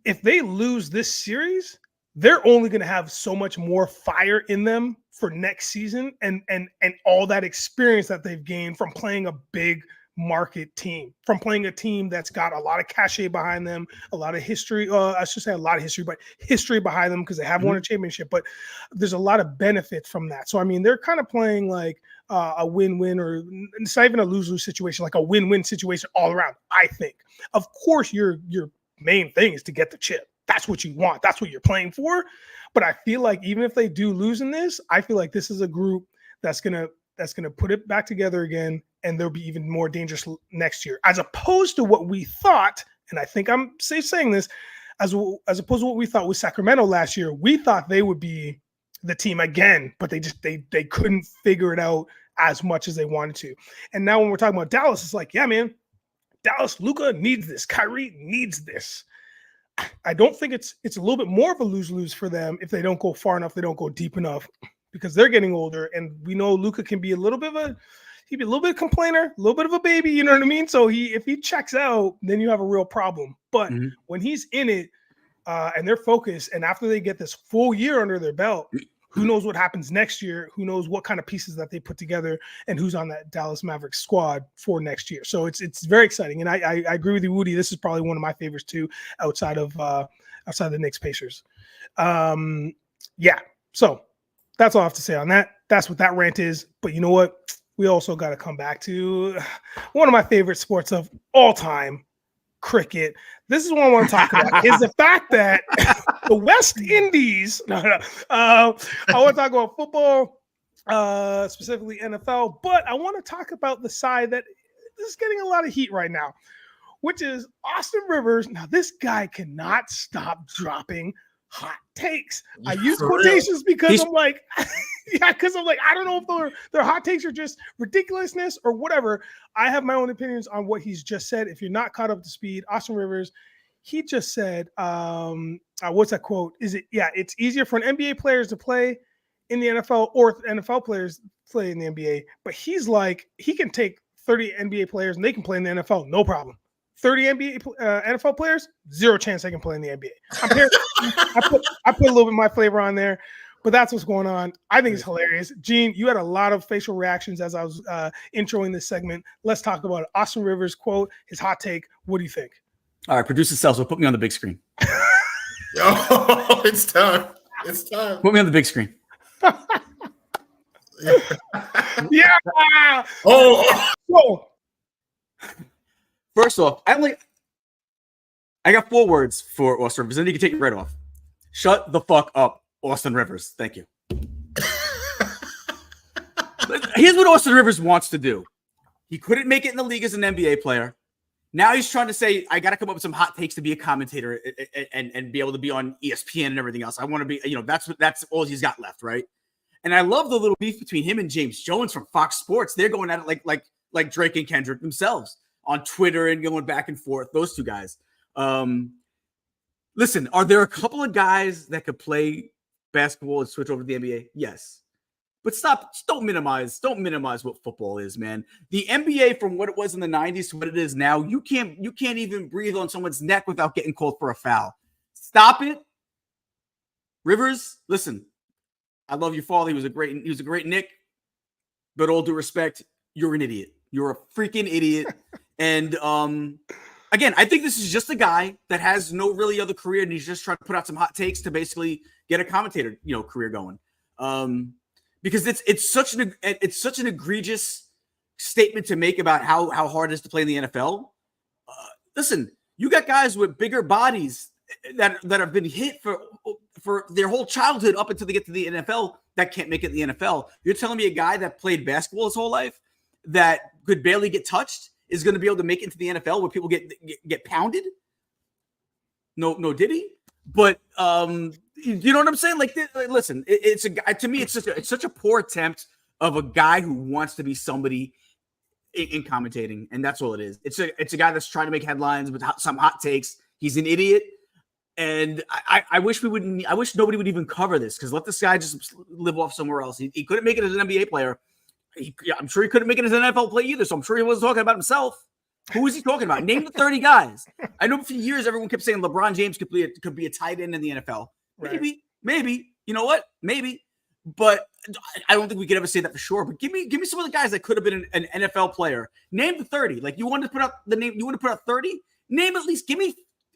if they lose this series, they're only going to have so much more fire in them for next season and all that experience that they've gained from playing a big market team, from playing a team that's got a lot of cachet behind them, a lot of history. I should say a lot of history, but history behind them because they have won a championship. But there's a lot of benefit from that. So I mean, they're kind of playing like a win-win, or it's not even a lose-lose situation, like a win-win situation all around. I think, of course, your main thing is to get the chip. That's what you want. That's what you're playing for. But I feel like even if they do lose in this, I feel like this is a group that's gonna put it back together again, and they'll be even more dangerous next year, as opposed to what we thought. And I think I'm safe saying this, as opposed to what we thought with Sacramento last year. We thought they would be the team again, but they couldn't figure it out as much as they wanted to. And now when we're talking about Dallas, it's like, yeah, man, Dallas, Luka needs this. Kyrie needs this. I don't think it's a little bit more of a lose-lose for them if they don't go far enough, they don't go deep enough, because they're getting older, and we know Luka can be a little bit of a complainer, a little bit of a baby, you know what I mean? So if he checks out, then you have a real problem. But when he's in it and they're focused, and after they get this full year under their belt, who knows what happens next year? Who knows what kind of pieces that they put together and who's on that Dallas Mavericks squad for next year? So it's very exciting. And I agree with you, Woody. This is probably one of my favorites too, outside of the Knicks Pacers. Yeah. So that's all I have to say on that. That's what that rant is. But you know what? We also got to come back to one of my favorite sports of all time, cricket. This is what I want to talk about, is the fact that the West Indies, I want to talk about football, specifically NFL, but I want to talk about the side that is getting a lot of heat right now, which is Austin Rivers. Now, this guy cannot stop dropping hot takes. I use For real. quotations because He's- I'm like, I don't know if their hot takes are just ridiculousness or whatever. I have my own opinions on what he's just said. If you're not caught up to speed, Austin Rivers, he just said, what's that quote? It's easier for an NBA players to play in the NFL or NFL players play in the NBA. But he's like, he can take 30 NBA players and they can play in the NFL, no problem. 30 NFL players, zero chance they can play in the NBA. I put a little bit of my flavor on there, but that's what's going on. I think it's hilarious. Gene, you had a lot of facial reactions as I was introing this segment. Let's talk about it. Austin Rivers quote, his hot take. What do you think? All right, produce itself. So put me on the big screen. Oh, it's time. It's time. Put me on the big screen. Yeah. Oh, So, First off, I got 4 words for Austin Rivers, and you can take it right off. Shut the fuck up, Austin Rivers. Thank you. Here's what Austin Rivers wants to do. He couldn't make it in the league as an NBA player. Now he's trying to say, I got to come up with some hot takes to be a commentator and be able to be on ESPN and everything else. I want to be, that's all he's got left, right? And I love the little beef between him and James Jones from Fox Sports. They're going at it like Drake and Kendrick themselves on Twitter and going back and forth. Those two guys. Listen, are there a couple of guys that could play basketball and switch over to the NBA? Yes. But don't minimize what football is, man. The NBA, from what it was in the 90s to what it is now, you can't even breathe on someone's neck without getting called for a foul. Stop it. Rivers, listen, I love your father. He was a great Nick. But all due respect, you're an idiot. You're a freaking idiot. And again, I think this is just a guy that has no really other career, and he's just trying to put out some hot takes to basically get a commentator, career going. Because it's such an egregious statement to make about how hard it is to play in the NFL. Listen, you got guys with bigger bodies that have been hit for their whole childhood up until they get to the NFL that can't make it in the NFL. You're telling me a guy that played basketball his whole life that could barely get touched is going to be able to make it into the NFL where people get pounded? No, did he? But you know what I'm saying? Listen, it's a guy. To me, it's such a poor attempt of a guy who wants to be somebody in commentating, and that's all it is. It's a guy that's trying to make headlines with some hot takes. He's an idiot, and I wish nobody would even cover this, because let this guy just live off somewhere else. He couldn't make it as an NBA player. I'm sure he couldn't make it as an NFL player either. So I'm sure he wasn't talking about himself. Who is he talking about? Name the 30 guys. I know for years everyone kept saying LeBron James could be a tight end in the NFL. right. Maybe. You know what? Maybe. But I don't think we could ever say that for sure. But give me some of the guys that could have been an NFL player. Name the 30. Like, you wanted to put out the name. You want to put out 30? Name at least.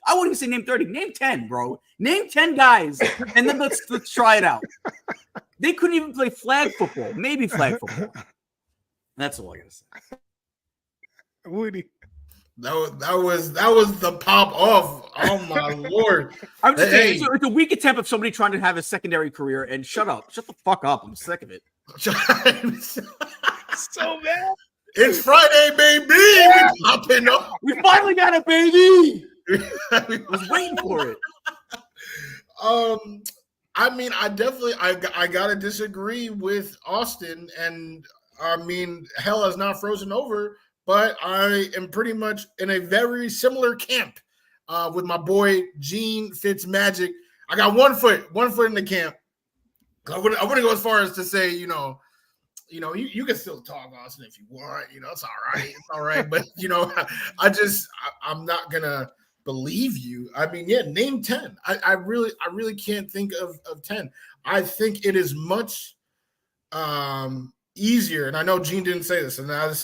I wouldn't even say name 30. Name 10, bro. Name 10 guys, and then let's try it out. They couldn't even play flag football. Maybe flag football. That's all I gotta say. Woody. that was the pop off. Oh my Lord! I'm just saying, it's a weak attempt of somebody trying to have a secondary career. And shut the fuck up. I'm sick of it. So bad. It's Friday, baby. We popping up. We finally got it, baby. I was waiting for it. I mean, I gotta disagree with Austin, and I mean, hell has not frozen over, but I am pretty much in a very similar camp with my boy Gene Fitzmagic. I got one foot in the camp. I wouldn't go as far as to say, you can still talk, Austin, if you want. It's all right. But I'm not gonna believe you. I mean, yeah, name 10. I really can't think of 10. I think it is much easier, and I know Gene didn't say this, and this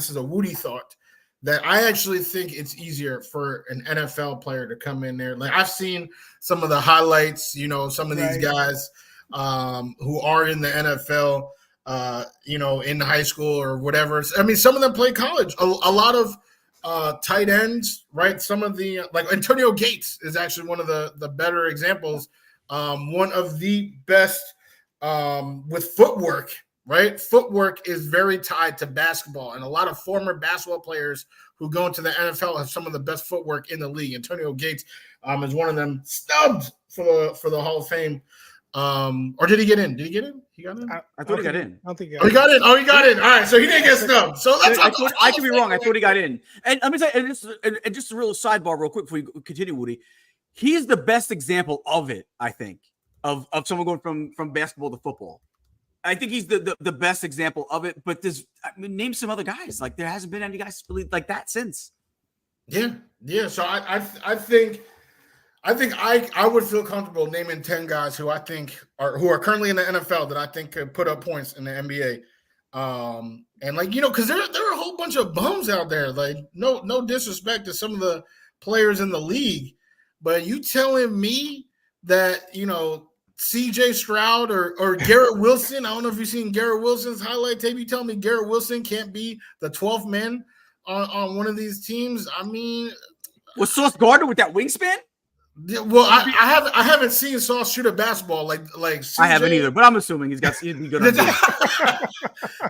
is a Woody thought, that I actually think it's easier for an NFL player to come in there. Like, I've seen some of the highlights, some of these guys who are in the NFL, in high school or whatever. I mean, some of them play college. A lot of tight ends, right? Some of the like Antonio Gates is actually one of the better examples. One of the best with footwork, right? Footwork is very tied to basketball, and a lot of former basketball players who go into the NFL have some of the best footwork in the league. Antonio Gates, is one of them, snubbed for the Hall of Fame. Or did he get in? Did he get in? He got in? I thought he got in. I don't think Oh, he got in. Oh, he got in. All right, so he didn't get snubbed. So that's I could be wrong. I thought he got in. And let me say, and just a real sidebar, real quick before you continue, Woody. He's the best example of it, I think, of someone going from basketball to football. I think he's the best example of it. But name some other guys. Like there hasn't been any guys really like that since. Yeah. So I think I would feel comfortable naming 10 guys who I think who are currently in the NFL that I think could put up points in the NBA. And like, because there are a whole bunch of bums out there. Like, no disrespect to some of the players in the league, but you telling me that, CJ Stroud or Garrett Wilson, I don't know if you've seen Garrett Wilson's highlight tape. You tell me Garrett Wilson can't be the 12th man on one of these teams. I mean, was Sauce Gardner with that wingspan? Well, I haven't seen Sauce shoot a basketball like CJ. I haven't either, but I'm assuming he'd be good on D.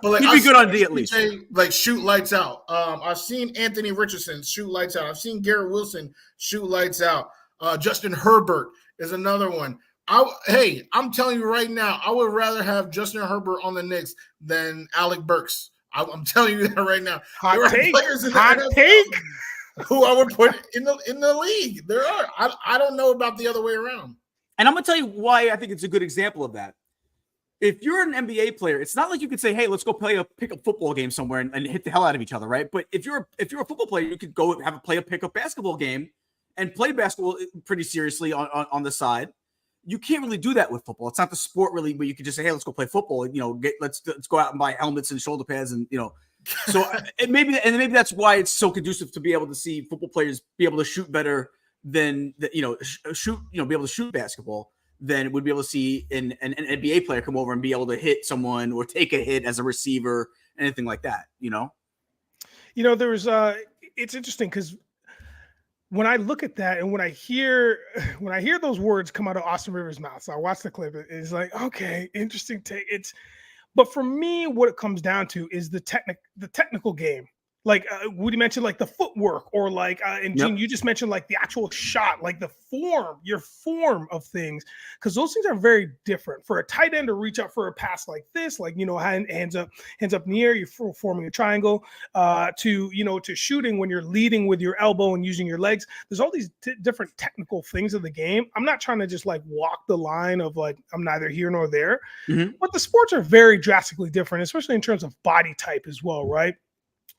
But he'd be good on D at least. Like shoot lights out. I've seen Anthony Richardson shoot lights out. I've seen Garrett Wilson shoot lights out. Justin Herbert is another one. I'm telling you right now, I would rather have Justin Herbert on the Knicks than Alec Burks. I'm telling you that right now. Hot take. Who I would put in the league. There are. I don't know about the other way around. And I'm gonna tell you why I think it's a good example of that. If you're an NBA player, it's not like you could say, "Hey, let's go play a pickup football game somewhere and hit the hell out of each other," right? But if you're a football player, you could go play a pickup basketball game and play basketball pretty seriously on the side. You can't really do that with football. It's not the sport really, but you could just say, "Hey, let's go play football." Let's go out and buy helmets and shoulder pads and So maybe that's why it's so conducive to be able to see football players be able to shoot better than be able to shoot basketball than would be able to see an NBA player come over and be able to hit someone or take a hit as a receiver, anything like that. There was it's interesting because when I look at that and when I hear those words come out of Austin Rivers' mouth, so I watched the clip. It's like, okay, interesting take. But for me, what it comes down to is the technical game. Like Woody mentioned, like the footwork, or like, and Gene, you just mentioned like the actual shot, like your form of things, because those things are very different. For a tight end to reach out for a pass like this, like hands up in the air, you're forming a triangle, to shooting when you're leading with your elbow and using your legs. There's all these different technical things of the game. I'm not trying to just like walk the line of like I'm neither here nor there, but the sports are very drastically different, especially in terms of body type as well, right?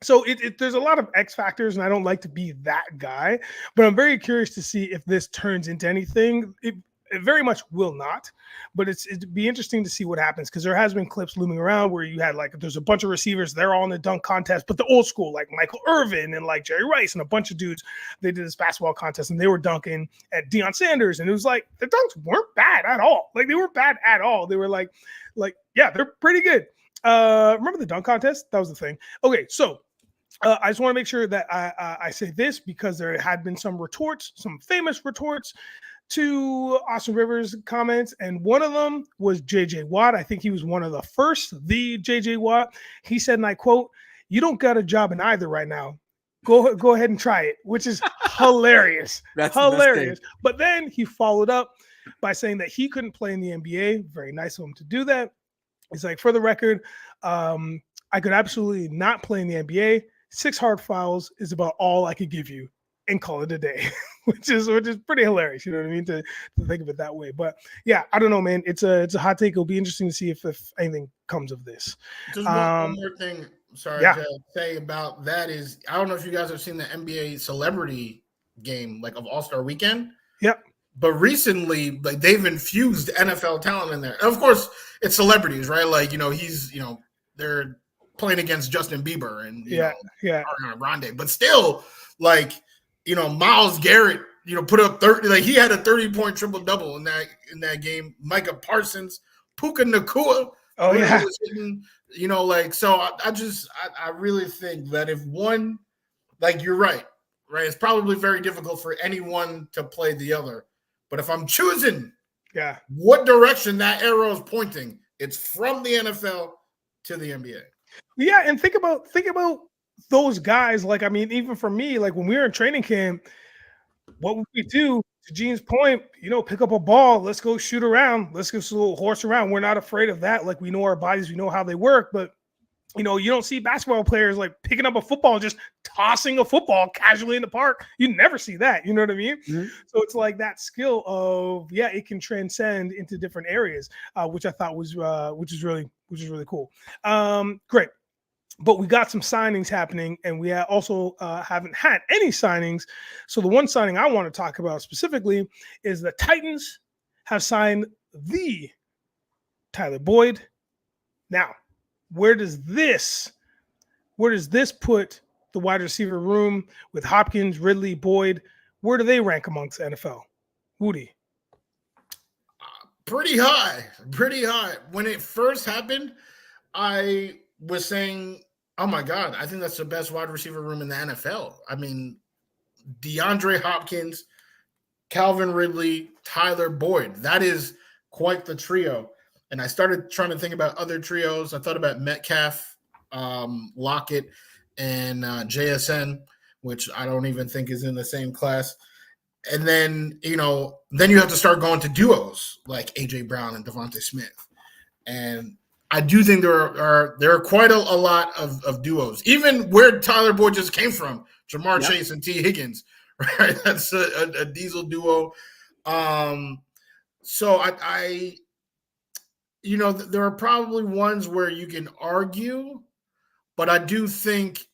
So there's a lot of X factors, and I don't like to be that guy, but I'm very curious to see if this turns into anything. It very much will not, but it'd be interesting to see what happens, because there has been clips looming around where you had like there's a bunch of receivers, they're all in the dunk contest, but the old school, like Michael Irvin and like Jerry Rice and a bunch of dudes, they did this basketball contest and they were dunking at Deion Sanders, and it was like the dunks weren't bad at all. Like they weren't bad at all. They were like yeah, they're pretty good. Remember the dunk contest? That was the thing. Okay, so I just want to make sure that I say this, because there had been some famous retorts to Austin Rivers' comments, and one of them was JJ Watt. I think he was one of the first, the JJ Watt. He said, and I quote, "You don't got a job in either right now. Go ahead and try it," which is hilarious. That's hilarious. But then he followed up by saying that he couldn't play in the NBA. Very nice of him to do that. He's like, for the record, I could absolutely not play in the NBA. 6 hard fouls is about all I could give you, and call it a day, which is pretty hilarious. You know what I mean? To think of it that way. But yeah, I don't know, man. It's a hot take. It'll be interesting to see if anything comes of this. Just one more thing. Sorry to say about that is, I don't know if you guys have seen the NBA celebrity game, like of All-Star Weekend. Yep. But recently, like they've infused NFL talent in there. And of course, it's celebrities, right? Like, they're playing against Justin Bieber and Ariana Grande, but still, like, Myles Garrett, put up 30, like he had a 30-point triple-double in that game. Micah Parsons, Puka Nacua, was hitting, so I really think that if one, like, you're right, it's probably very difficult for anyone to play the other. But if I'm choosing what direction that arrow is pointing, it's from the NFL to the NBA. Yeah, and think about those guys. Like, I mean, even for me, like when we were in training camp, what would we do? to Gene's point, pick up a ball. Let's go shoot around. Let's go a little horse around. We're not afraid of that. Like, we know our bodies. We know how they work. But, you don't see basketball players like picking up a football and just tossing a football casually in the park. You never see that. You know what I mean? Mm-hmm. So it's like that skill of, it can transcend into different areas, which I thought was which is really cool. Great. But we got some signings happening, and we also haven't had any signings. So the one signing I want to talk about specifically is the Titans have signed the Tyler Boyd. Now, where does this put the wide receiver room with Hopkins, Ridley, Boyd? Where do they rank amongst the NFL? Woody. Pretty high. When it first happened, I was saying, oh my God, I think that's the best wide receiver room in the NFL. I mean, DeAndre Hopkins, Calvin Ridley, Tyler Boyd. That is quite the trio. And I started trying to think about other trios. I thought about Metcalf, Lockett, and JSN, which I don't even think is in the same class. And then, then you have to start going to duos like A.J. Brown and Devontae Smith. And I do think there are quite a lot of duos, even where Tyler Boyd just came from, Jamar Chase and T. Higgins, right? That's a diesel duo. So I there are probably ones where you can argue, but I do think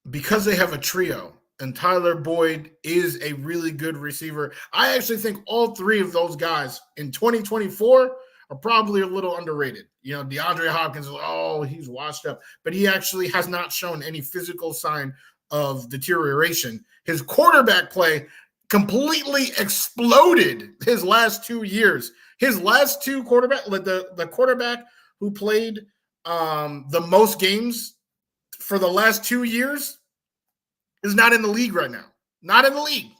because they have a trio and Tyler Boyd is a really good receiver, I actually think all three of those guys in 2024 are probably a little underrated. DeAndre Hopkins, he's washed up, but he actually has not shown any physical sign of deterioration. His quarterback play completely exploded his last 2 years. His last two quarterback, like the quarterback who played the most games for the last 2 years is not in the league right now. Not in the league.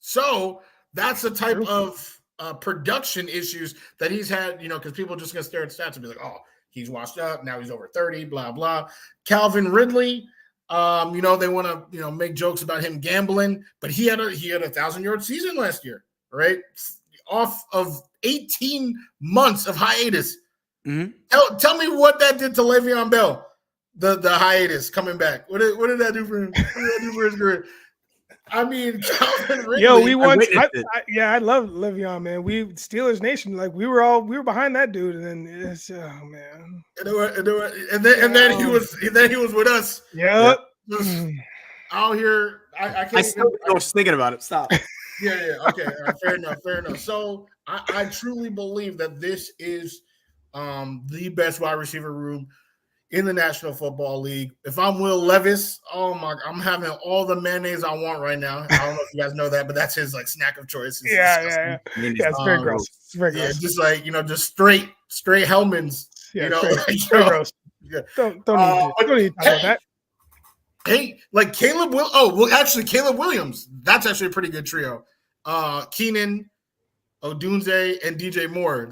So that's the type of production issues that he's had, because people are just going to stare at stats and be like, oh, he's washed up. Now he's over 30, blah, blah. Calvin Ridley, they want to, make jokes about him gambling, but he had a 1,000-yard season last year, right? Off of 18 months of hiatus. Mm-hmm. Tell me what that did to Le'Veon Bell, the hiatus coming back. What did that do for him? What did that do for his career? I mean, Calvin Ridley. Yo, we once, I love Le'Veon, man. We Steelers Nation, like we were behind that dude, and then it's man. And then he was with us. Yep. Out here, I can't. I was thinking about it. Stop. Yeah. Okay. All right, fair enough. So I truly believe that this is the best wide receiver room in the National Football League. If I'm Will Levis, I'm having all the mayonnaise I want right now. I don't know if you guys know that, but that's his snack of choice. Yeah. It's very gross. It's very gross. Yeah, just straight Hellmann's. Yeah, straight gross. Yeah. Don't need to talk about that. Hey, like Caleb Williams. That's actually a pretty good trio. Keenan, Odunze, and DJ Moore.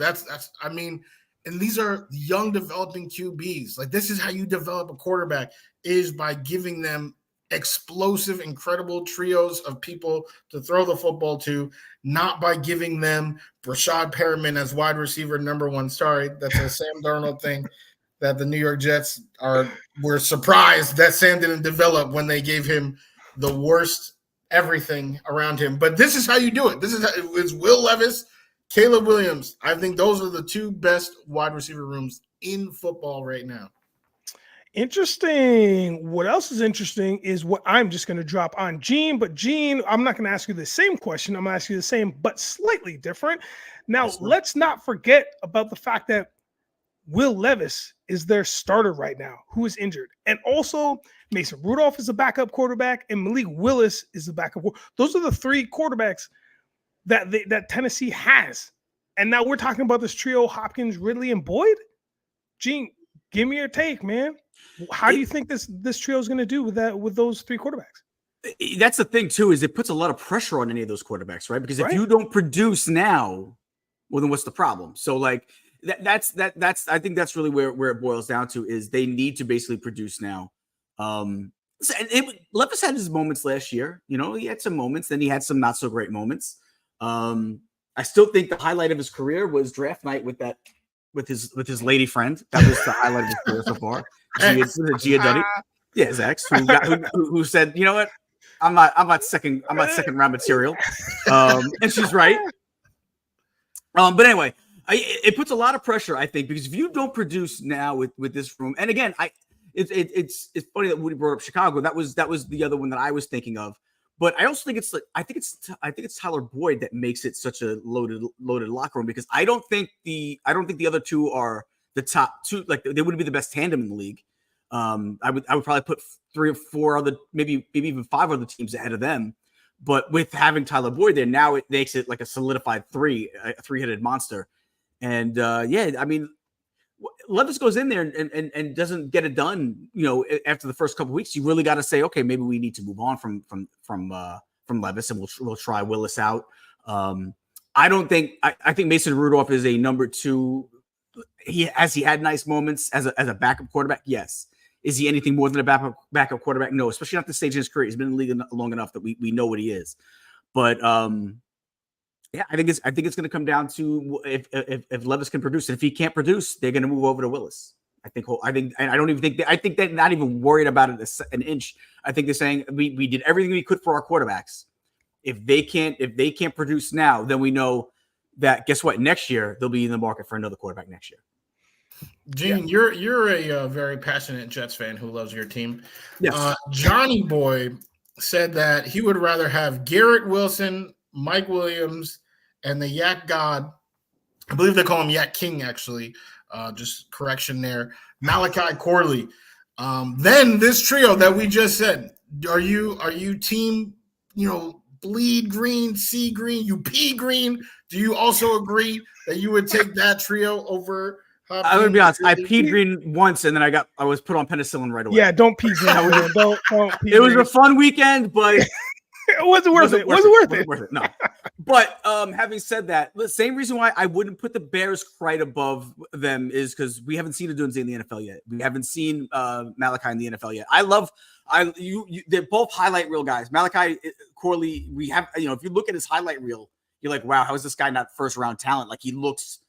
And these are young developing QBs. Like, this is how you develop a quarterback, is by giving them explosive, incredible trios of people to throw the football to, not by giving them Rashad Perriman as wide receiver number one. Sorry, that's a Sam Darnold thing that the New York Jets were surprised that Sam didn't develop when they gave him the worst everything around him. But this is how you do it. It's Will Levis, Caleb Williams. I think those are the two best wide receiver rooms in football right now. Interesting. What else is interesting is what I'm just going to drop on Gene. But Gene, I'm not going to ask you the same question. I'm going to ask you the same, but slightly different. Now, let's not forget about the fact that Will Levis is their starter right now, who is injured. And also, Mason Rudolph is a backup quarterback, and Malik Willis is a backup. Those are the three quarterbacks that Tennessee has. And now we're talking about this trio, Hopkins, Ridley, and Boyd. Gene, give me your take, man. How do you think this trio is going to do with those three quarterbacks? That's the thing, too, is it puts a lot of pressure on any of those quarterbacks, right? Because if you don't produce now, well, then what's the problem? So, like, that's I think that's really where it boils down to, is they need to basically produce now. Levis had his moments last year. He had some moments, then he had some not so great moments. I still think the highlight of his career was draft night with his lady friend. That was the highlight of his career so far. Gia Duddy. Yeah, his ex who said, you know what? I'm not second round material. And she's right. But anyway, it puts a lot of pressure, I think, because if you don't produce now with this room, and again, it's funny that Woody brought up Chicago. That was the other one that I was thinking of. But I also think I think it's Tyler Boyd that makes it such a loaded locker room, because I don't think the other two are the top two. Like, they wouldn't be the best tandem in the league. I would probably put 3 or 4 other, maybe even 5 other teams ahead of them. But with having Tyler Boyd there, now it makes it like a solidified a 3-headed monster. And I mean, Levis goes in there and doesn't get it done, after the first couple of weeks. You really got to say, okay, maybe we need to move on from Levis, and we'll try Willis out. I think Mason Rudolph is a number 2. He had nice moments as a backup quarterback. Yes. Is he anything more than a backup quarterback? No, especially not at this stage in his career. He's been in the league long enough that we know what he is. But I think it's going to come down to if Levis can produce, and if he can't produce, they're going to move over to Willis. I think they're not even worried about it an inch. I think they're saying we did everything we could for our quarterbacks. If they can't produce now, then we know that, guess what? Next year they'll be in the market for another quarterback next year. Gene, you're a very passionate Jets fan who loves your team. Yes. Johnny Boy said that he would rather have Garrett Wilson, Mike Williams, and the Yak God. I believe they call him Yak King, actually. Just correction there. Malachi Corley. Then this trio that we just said. Are you team, bleed green, sea green, you pea green? Do you also agree that you would take that trio over? I would be honest. I peed green once, and then I was put on penicillin right away. Yeah, don't pee green. Don't pee it was green. a fun weekend, but it wasn't worth it. Wasn't worth it. No. But having said that, the same reason why I wouldn't put the Bears right above them is because we haven't seen Odunze in the NFL yet. We haven't seen Malachi in the NFL yet. They're both highlight reel guys. Malachi Corley, we have, if you look at his highlight reel, you're like, wow, how is this guy not first round talent? Like, he looks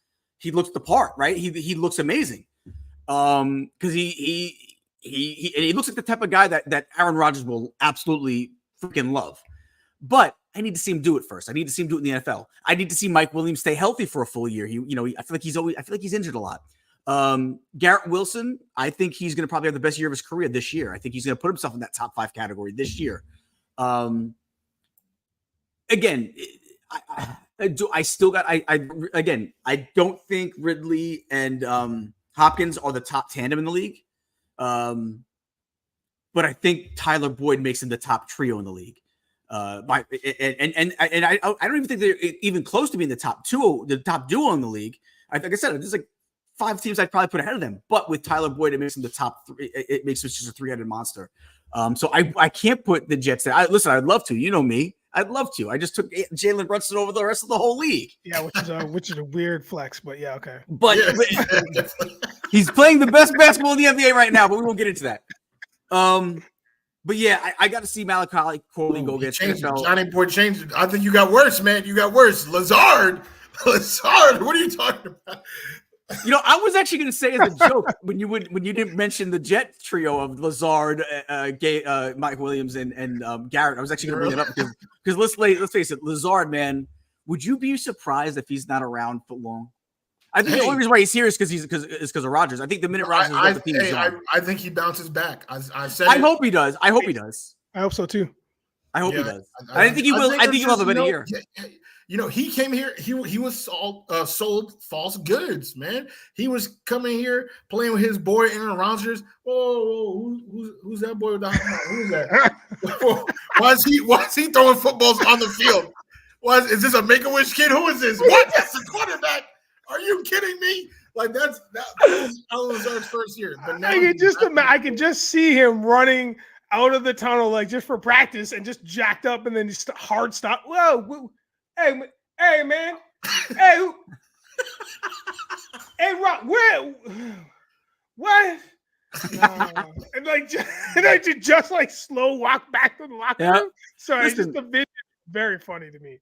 the part, right? He looks amazing. Because he looks like the type of guy that Aaron Rodgers will absolutely freaking love. But I need to see him do it first. I need to see him do it in the NFL. I need to see Mike Williams stay healthy for a full year. I feel like he's injured a lot. Garrett Wilson, I think he's going to probably have the best year of his career this year. I think he's going to put himself in that top 5 category this year. Again, I don't think Ridley and Hopkins are the top tandem in the league. But I think Tyler Boyd makes him the top trio in the league. I don't even think they're even close to being the top duo in the league. Like I said, there's like 5 teams I'd probably put ahead of them. But with Tyler Boyd, it makes him the top 3. It makes him just a 3-headed monster. So I can't put the Jets there. Listen, I'd love to. You know me. I'd love to. I just took Jalen Brunson over the rest of the whole league. Yeah, which is a weird flex, but yeah, okay. But he's playing the best basketball in the NBA right now, but we won't get into that. But yeah, I got to see Malachi Corley go against NFL. Johnny Boy changed it. I think you got worse, man. You got worse. Lazard. What are you talking about? I was actually going to say as a joke when you didn't mention the Jet trio of Lazard, Mike Williams, and Garrett. I was actually going to bring it up because let's face it, Lazard, man. Would you be surprised if he's not around for long? I think the only reason why he's here is because of Rodgers. I think the minute Rodgers left the team, I think he bounces back. I hope he does. I hope he does. I hope so too. I hope he does. I didn't think he will. I think he'll have a better year. He came here. He was sold false goods, man. He was coming here playing with his boy Aaron Rodgers. Whoa, who's that boy with the hot? Who's that? Why is he throwing footballs on the field? Is this a Make-A-Wish kid? Who is this? What? That's the quarterback. Are you kidding me? Like that was Lazard's first year. But now I can just see him running out of the tunnel like just for practice and just jacked up and then just hard stop. Whoa. Hey, man. Hey, hey, Rock, where? What? And I just like slow walk back to the locker room. Sorry, it's just a vision. Very funny to me.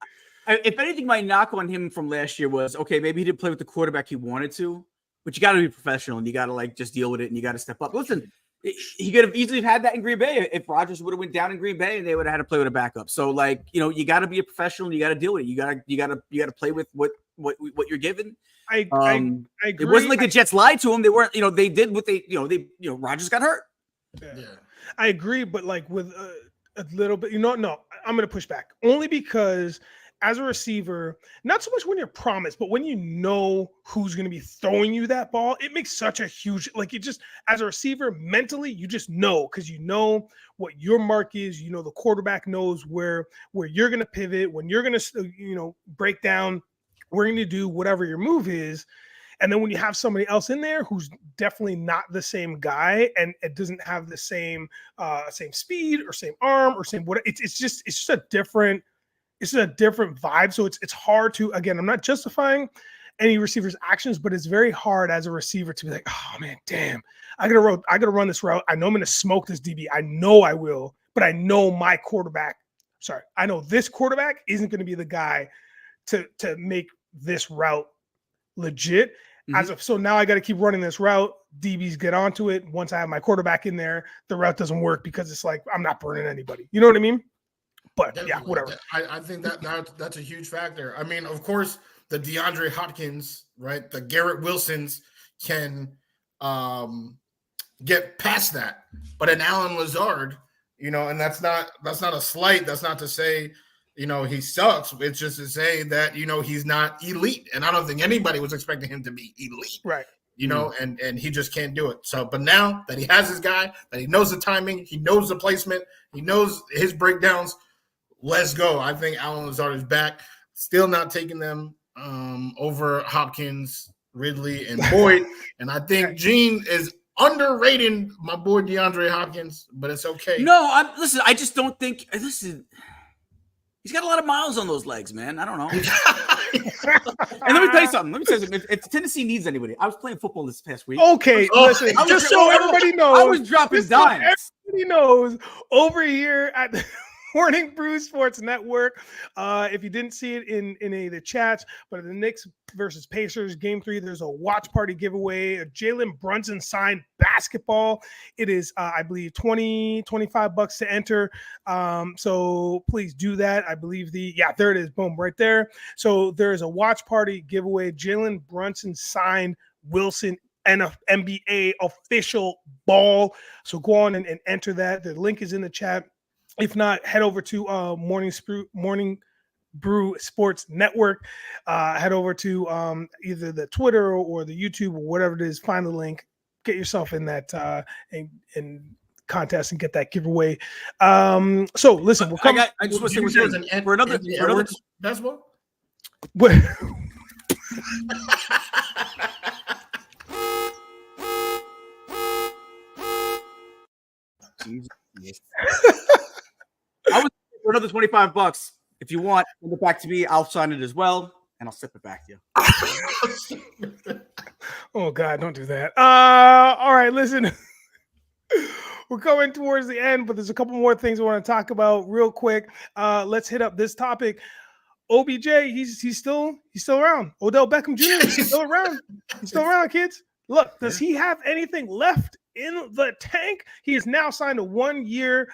If anything, my knock on him from last year was, okay, maybe he didn't play with the quarterback he wanted to, but you got to be professional and you got to like just deal with it and you got to step up. Listen, he could have easily had that in Green Bay if Rodgers would have went down in Green Bay and they would have had to play with a backup. So like, you got to be a professional and you got to deal with it. You got to play with what you're given. I agree. It wasn't like the Jets lied to him. They weren't, they did what Rodgers got hurt. Yeah. I agree, but like with a little bit, no, I'm going to push back only because as a receiver, not so much when you're promised, but when you know who's going to be throwing you that ball, it makes such a huge, like it just, as a receiver, mentally, you just know, because you know what your mark is, the quarterback knows where you're going to pivot, when you're going to, break down, we're going to do whatever your move is. And then when you have somebody else in there who's definitely not the same guy and it doesn't have the same speed or same arm or same what, it's just a different vibe. So it's hard to, again, I'm not justifying any receiver's actions, but it's very hard as a receiver to be like, oh man, damn, I gotta run this route. I know I'm gonna smoke this DB. I know I will, but I know I know this quarterback isn't gonna be the guy to make this route legit. So now I got to keep running this route. DBs get onto it. Once I have my quarterback in there, the route doesn't work because it's like I'm not burning anybody. You know what I mean? But definitely, yeah, whatever. I think that's a huge factor. I mean, of course, the DeAndre Hopkins, right? The Garrett Wilsons can get past that, but an Allen Lazard, and that's not a slight. That's not to say he sucks. It's just to say that, he's not elite. And I don't think anybody was expecting him to be elite. Right. And he just can't do it. So, but now that he has his guy, that he knows the timing, he knows the placement, he knows his breakdowns, let's go. I think Allen Lazard is back. Still not taking them over Hopkins, Ridley, and Boyd. And I think Gene is underrating my boy DeAndre Hopkins, but it's okay. No, I just don't think – he's got a lot of miles on those legs, man. I don't know. And let me tell you something. If Tennessee needs anybody, I was playing football this past week. Okay, listen. Just so everybody knows, I was dropping dimes. Everybody knows over here at the Morning Brew Sports Network. If you didn't see it in any of the chats, but the Knicks versus Pacers game 3, there's a watch party giveaway, a Jalen Brunson signed basketball. It is, I believe, $25 to enter. So please do that. I believe there it is. Boom, right there. So there is a watch party giveaway. Jalen Brunson signed Wilson and an NBA official ball. So go on and enter that. The link is in the chat. If not, head over to Morning Brew Sports Network. Head over to either the Twitter or the YouTube or whatever it is. Find the link. Get yourself in that in contest and get that giveaway. So listen, we'll come. I just want to say for another basketball. Jesus. I was for another $25. If you want, send it back to me. I'll sign it as well, and I'll sip it back to you. Oh God, don't do that. All right, listen. We're coming towards the end, but there's a couple more things I want to talk about real quick. Let's hit up this topic. OBJ, he's still around. Odell Beckham Jr. is still around. He's still around, kids. Look, does he have anything left in the tank? He has now signed a 1-year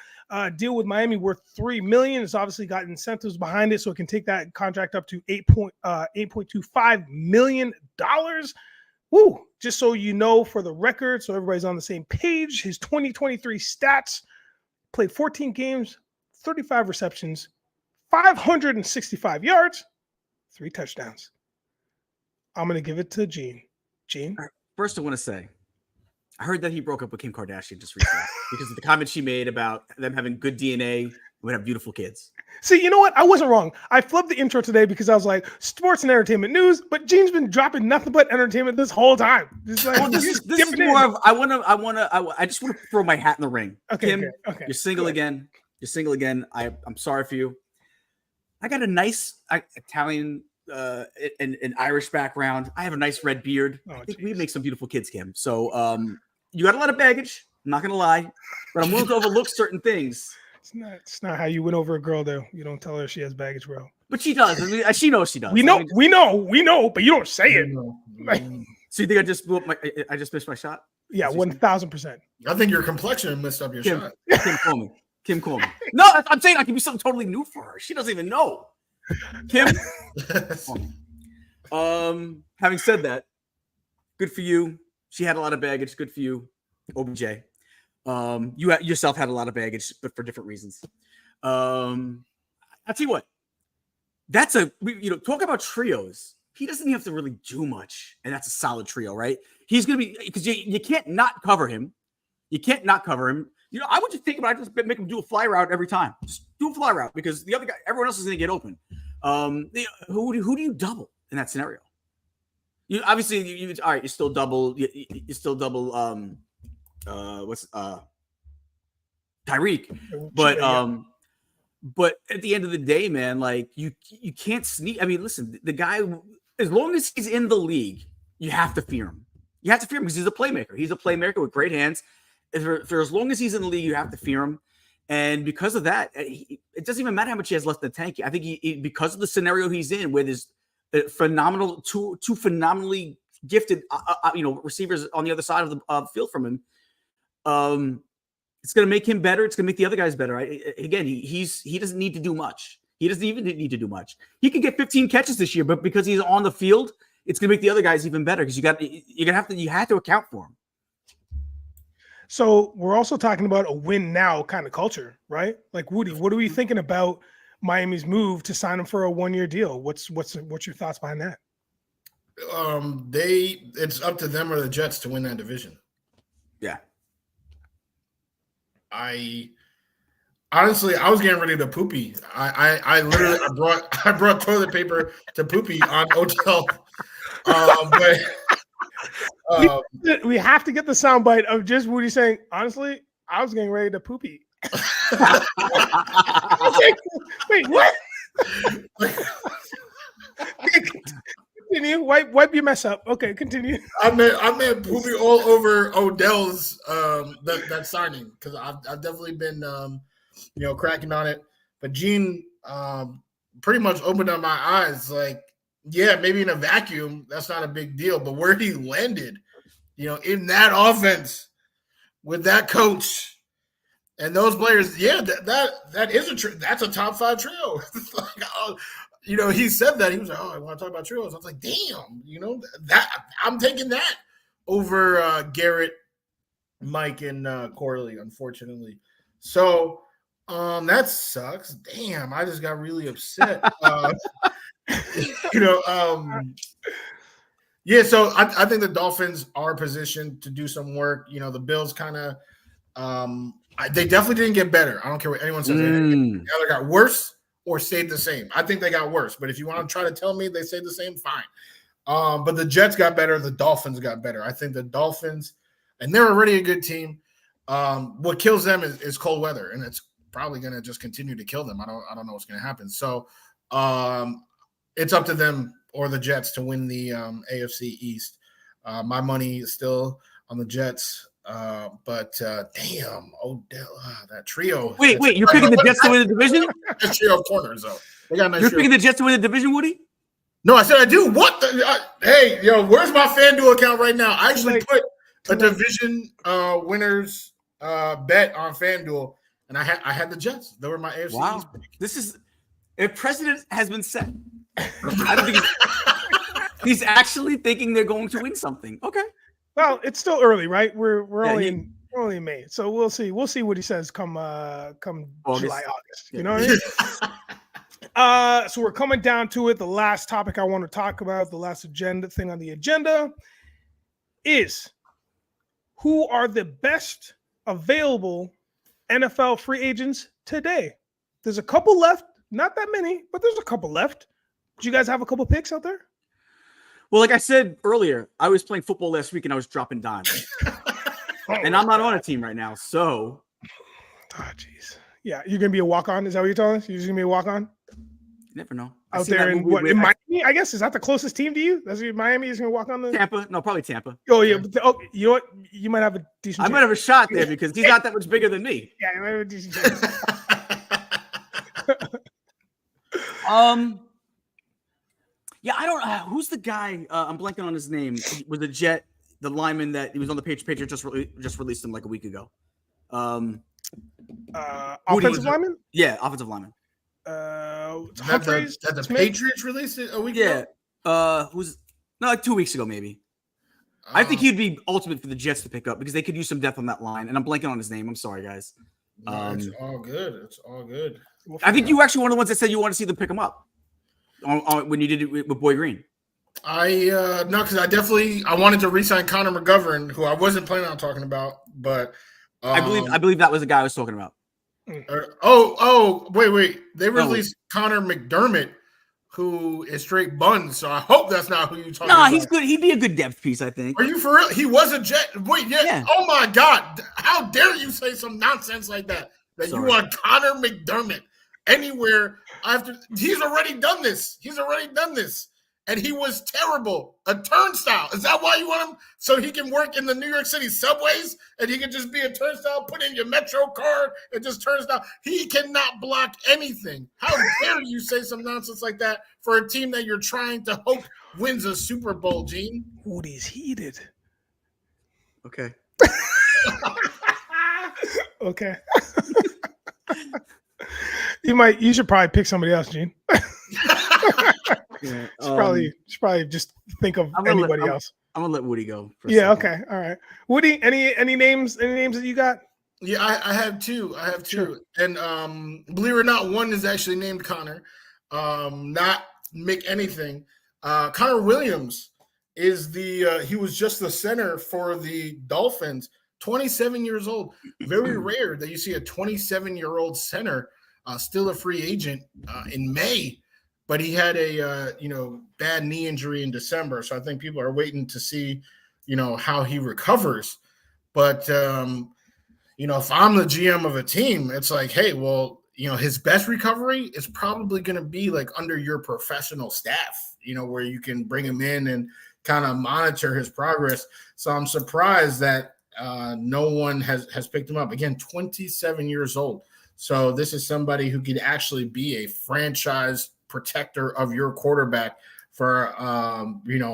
deal with Miami worth $3 million. It's obviously got incentives behind it, so it can take that contract up to $8.25 million. Woo! Just so you know, for the record, so everybody's on the same page, his 2023 stats: played 14 games, 35 receptions, 565 yards, 3 touchdowns. I'm going to give it to Gene. Gene? First, I want to say, I heard that he broke up with Kim Kardashian just recently because of the comments she made about them having good DNA and would have beautiful kids. See, you know what? I wasn't wrong. I flipped the intro today because I was like, sports and entertainment news, but Gene's been dropping nothing but entertainment this whole time. This is more of, I just want to throw my hat in the ring. Okay, Kim, okay. You're single again. You're single again. I'm sorry for you. I got a nice Italian and Irish background. I have a nice red beard. I think we make some beautiful kids, Kim. So you got a lot of baggage. I'm not gonna lie, but I'm willing to overlook certain things. It's not how you win over a girl, though. You don't tell her she has baggage, bro. But she does. I mean, she knows she does. We know, but you don't say it. Like, so you think I just missed my shot? Yeah, 1,000%. I think your complexion messed up your shot. Kim, call me. No, I'm saying I can be something totally new for her. She doesn't even know. Kim. Having said that, good for you. She had a lot of baggage. Good for you, OBJ. You yourself had a lot of baggage, but for different reasons. I'll tell you what. Talk about trios. He doesn't even have to really do much, and that's a solid trio, right? He's going to be, because you can't not cover him. You can't not cover him. I would just think about it, just make him do a fly route every time. Just do a fly route because the other guy, everyone else is going to get open. Who do you double in that scenario? All right. You still double. You still double. Tyreek, but at the end of the day, man, like you can't sneak. I mean, listen, the guy, as long as he's in the league, you have to fear him. You have to fear him because he's a playmaker. He's a playmaker with great hands. For as long as he's in the league, you have to fear him. And because of that, it doesn't even matter how much he has left in the tank. I think he because of the scenario he's in, where there's two phenomenally gifted, receivers on the other side of the field from him. It's going to make him better. It's going to make the other guys better. Again, he doesn't need to do much. He doesn't even need to do much. He could get 15 catches this year, but because he's on the field, it's going to make the other guys even better because you have to account for him. So we're also talking about a win now kind of culture, right? Like Woody, what are we thinking about Miami's move to sign him for a 1-year deal? What's your thoughts behind that? It's up to them or the Jets to win that division. Yeah. Honestly, I was getting ready to poopy. I literally I brought toilet paper to poopy on Odell. We have to get the soundbite of just Woody saying, honestly, I was getting ready to poopy. Wait, what? Continue. Wipe your mess up. Okay, continue. I meant poopy all over Odell's that signing because I've definitely been cracking on it. But Gene pretty much opened up my eyes. Like, yeah, maybe in a vacuum, that's not a big deal. But where he landed, in that offense with that coach and those players, yeah, that is that's a top 5 trio. He said that. He was like, "Oh, I want to talk about trios." I was like, "Damn, that I'm taking that over Garrett, Mike, and Corley, unfortunately." So that sucks. Damn, I just got really upset. Yeah. So I think the Dolphins are positioned to do some work. The Bills kind of they definitely didn't get better. I don't care what anyone says. They either got worse or stayed the same. I think they got worse. But if you want to try to tell me they stayed the same, fine. But the Jets got better. The Dolphins got better. I think the Dolphins, and they're already a good team. What kills them is cold weather, and it's probably going to just continue to kill them. I don't know what's going to happen. So it's up to them or the Jets to win the AFC East. My money is still on the Jets. But damn, Odell, that trio. Wait, you're picking the Jets to win the division? That trio of corners, though. They got a nice You're trio. picking the Jets to win the division, Woody? No, I said I do. What? Hey, where's my FanDuel account right now? I actually put a division winners bet on FanDuel, and I had the Jets. They were my AFC East pick. This is a precedent has been set. I don't think he's actually thinking they're going to win something. Okay. Well, it's still early, right? We're only in May, so we'll see. We'll see what he says come August. July, August. You know what I mean? So we're coming down to it. The last topic I want to talk about, the last agenda thing on the agenda, is who are the best available NFL free agents today. There's a couple left, not that many, but there's a couple left. Do you guys have a couple picks out there? Well, like I said earlier, I was playing football last week and I was dropping dimes. And I'm not on a team right now, so. Oh, jeez. Yeah, you're going to be a walk-on? Is that what you're telling us? You're just going to be a walk-on? You never know. Out there in Miami, I guess? Is that the closest team to you? That's Miami is going to walk on the. Tampa? No, probably Tampa. Oh, yeah. You know what? You might have a decent. I might have a shot there because he's not that much bigger than me. Yeah, you might have a decent chance. Yeah, I don't know. Who's the guy? I'm blanking on his name. He was a Jet, the lineman that he was on the Patriot just released him like a week ago. Offensive lineman? Yeah, offensive lineman. Humphreys? That the Smith? Patriots released it a week ago? Like 2 weeks ago, maybe. I think he'd be ultimate for the Jets to pick up because they could use some depth on that line. And I'm blanking on his name. I'm sorry, guys. No, it's all good. It's all good. I think you actually one of the ones that said you want to see them pick him up when you did it with Boy Green. No, because I wanted to re-sign Connor McGovern, who I wasn't planning on talking about, but I believe that was the guy I was talking about. Wait. They released Connor McDermott, who is straight buns. So I hope that's not who you're talking about. No, he's good. He'd be a good depth piece, I think. Are you for real? He was a Jet. Wait, yeah. Oh my God! How dare you say some nonsense like that? You want Connor McDermott anywhere after? He's already done this. And he was terrible. A turnstile. Is that why you want him? So he can work in the New York City subways and he can just be a turnstile, put in your Metro card and just turnstile. He cannot block anything. How dare you say some nonsense like that for a team that you're trying to hope wins a Super Bowl, Gene? Woody's heated. Okay. Okay. You should probably pick somebody else, Gene. Yeah, should probably just think of anybody else. I'm gonna let Woody go. Okay, all right. Woody, any names that you got? Yeah, I have two. Sure. And believe it or not, one is actually named Connor. Not Mick anything. Connor Williams is he was just the center for the Dolphins. 27 years old. Very rare that you see a 27-year-old center still a free agent in May. But he had a bad knee injury in December, so I think people are waiting to see, how he recovers. But if I'm the GM of a team, it's like, hey, well, his best recovery is probably going to be like under your professional staff, where you can bring him in and kind of monitor his progress. So I'm surprised that no one has picked him up. Again, 27 years old. So this is somebody who could actually be a franchise protector of your quarterback for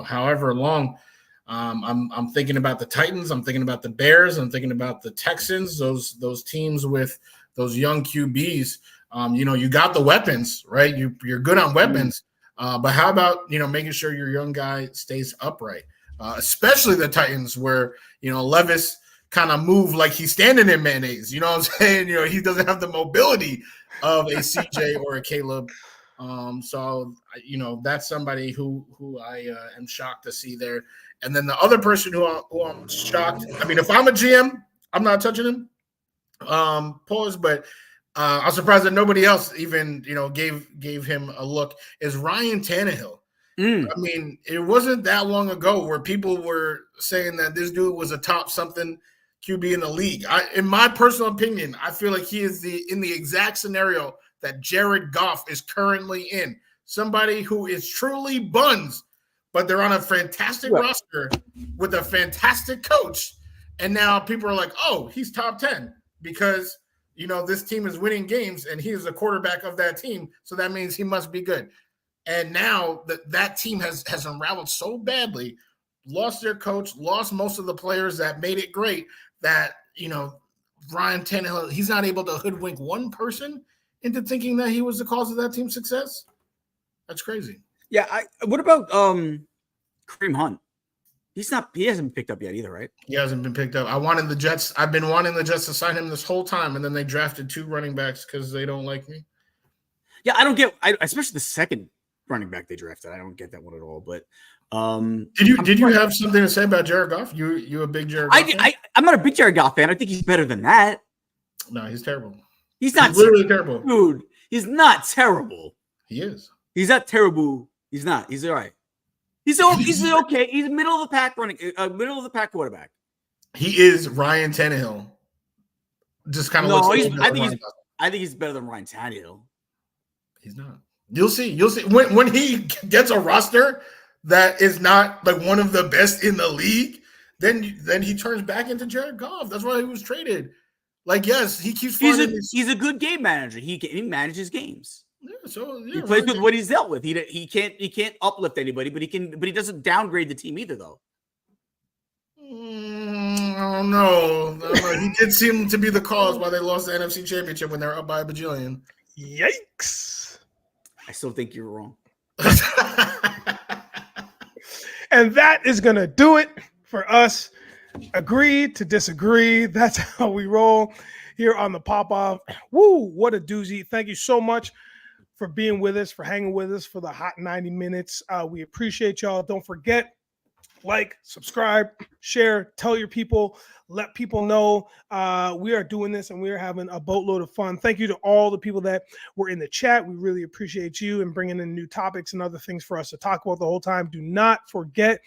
however long. I'm thinking about the Titans, I'm thinking about the Bears, I'm thinking about the Texans, those teams with those young QBs. You got the weapons, right? You're good on weapons, but how about making sure your young guy stays upright, especially the Titans where Levis kind of move like he's standing in mayonnaise. You know what I'm saying? He doesn't have the mobility of a CJ or a Caleb. So that's somebody who I am shocked to see there. And then the other person who I'm shocked. I mean, if I'm a GM, I'm not touching him. But I'm surprised that nobody else even gave him a look. Is Ryan Tannehill? I mean, it wasn't that long ago where people were saying that this dude was a top something QB in the league. In my personal opinion, I feel like he is in the exact scenario that Jared Goff is currently in. Somebody who is truly buns, but they're on a fantastic roster with a fantastic coach. And now people are like, oh, he's top 10 because, this team is winning games and he is a quarterback of that team. So that means he must be good. And now that team has unraveled so badly, lost their coach, lost most of the players that made it great, that, Ryan Tannehill, he's not able to hoodwink one person into thinking that he was the cause of that team's success. That's crazy. Yeah. What about Kareem Hunt? He hasn't been picked up yet either, right? He hasn't been picked up. I've been wanting the Jets to sign him this whole time, and then they drafted 2 running backs because they don't like me. Yeah, I don't get, especially the second running back they drafted. I don't get that one at all. But did you have something to say about Jared Goff? You a big Jared Goff fan? I'm not a big Jared Goff fan. I think he's better than that. No, he's terrible. He's literally terrible. Dude, he's not terrible. He is. He's not terrible. He's not. He's all right. He's okay. He's a middle of the pack quarterback. He is Ryan Tannehill. Just kind of I think he's better than Ryan Tannehill. He's not. You'll see. When he gets a roster that is not like one of the best in the league, then he turns back into Jared Goff. That's why he was traded. Like, yes, he keeps finding he's a good game manager. He manages games. He plays with what he's dealt with. He can't uplift anybody, but he doesn't downgrade the team either, though. I don't know. He did seem to be the cause why they lost the NFC Championship when they were up by a bajillion. Yikes! I still think you're wrong. And that is gonna do it for us. Agree to disagree. That's how we roll here on the Pop-Off. Woo! What a doozy! Thank you so much for being with us, for hanging with us for the hot 90 minutes. We appreciate y'all. Don't forget, like, subscribe, share, tell your people, let people know we are doing this and we are having a boatload of fun. Thank you to all the people that were in the chat. We really appreciate you and bringing in new topics and other things for us to talk about the whole time. Do not forget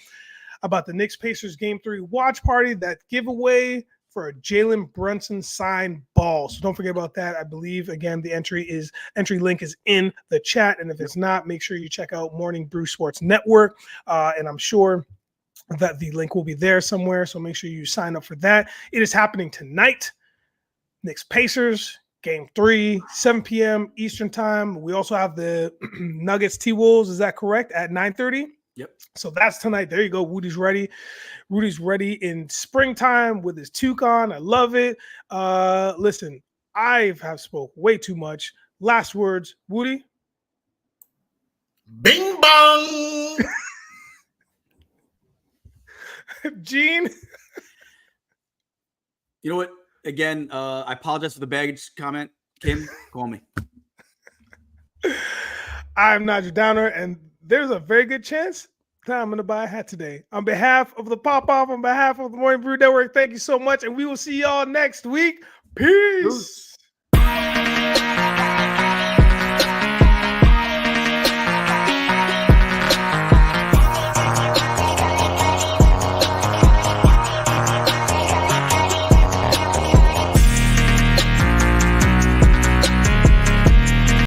about the Knicks Pacers Game 3 watch party, that giveaway for a Jalen Brunson signed ball. So don't forget about that. I believe, again, the entry link is in the chat. And if it's not, make sure you check out Morning Brew Sports Network. And I'm sure that the link will be there somewhere. So make sure you sign up for that. It is happening tonight. Knicks Pacers, Game 3, 7 p.m. Eastern time. We also have the Nuggets T-Wolves. Is that correct? At 9:30? Yep. So that's tonight. There you go. Woody's ready. Rudy's ready in springtime with his toque on. I love it. Listen, I have spoke way too much. Last words, Woody. Bing bong. Gene. You know what? Again, I apologize for the baggage comment. Kim, call me. I'm Nigel Downer, and there's a very good chance that I'm going to buy a hat today. On behalf of the Pop-Off, on behalf of the Morning Brew Network, thank you so much, and we will see y'all next week. Peace.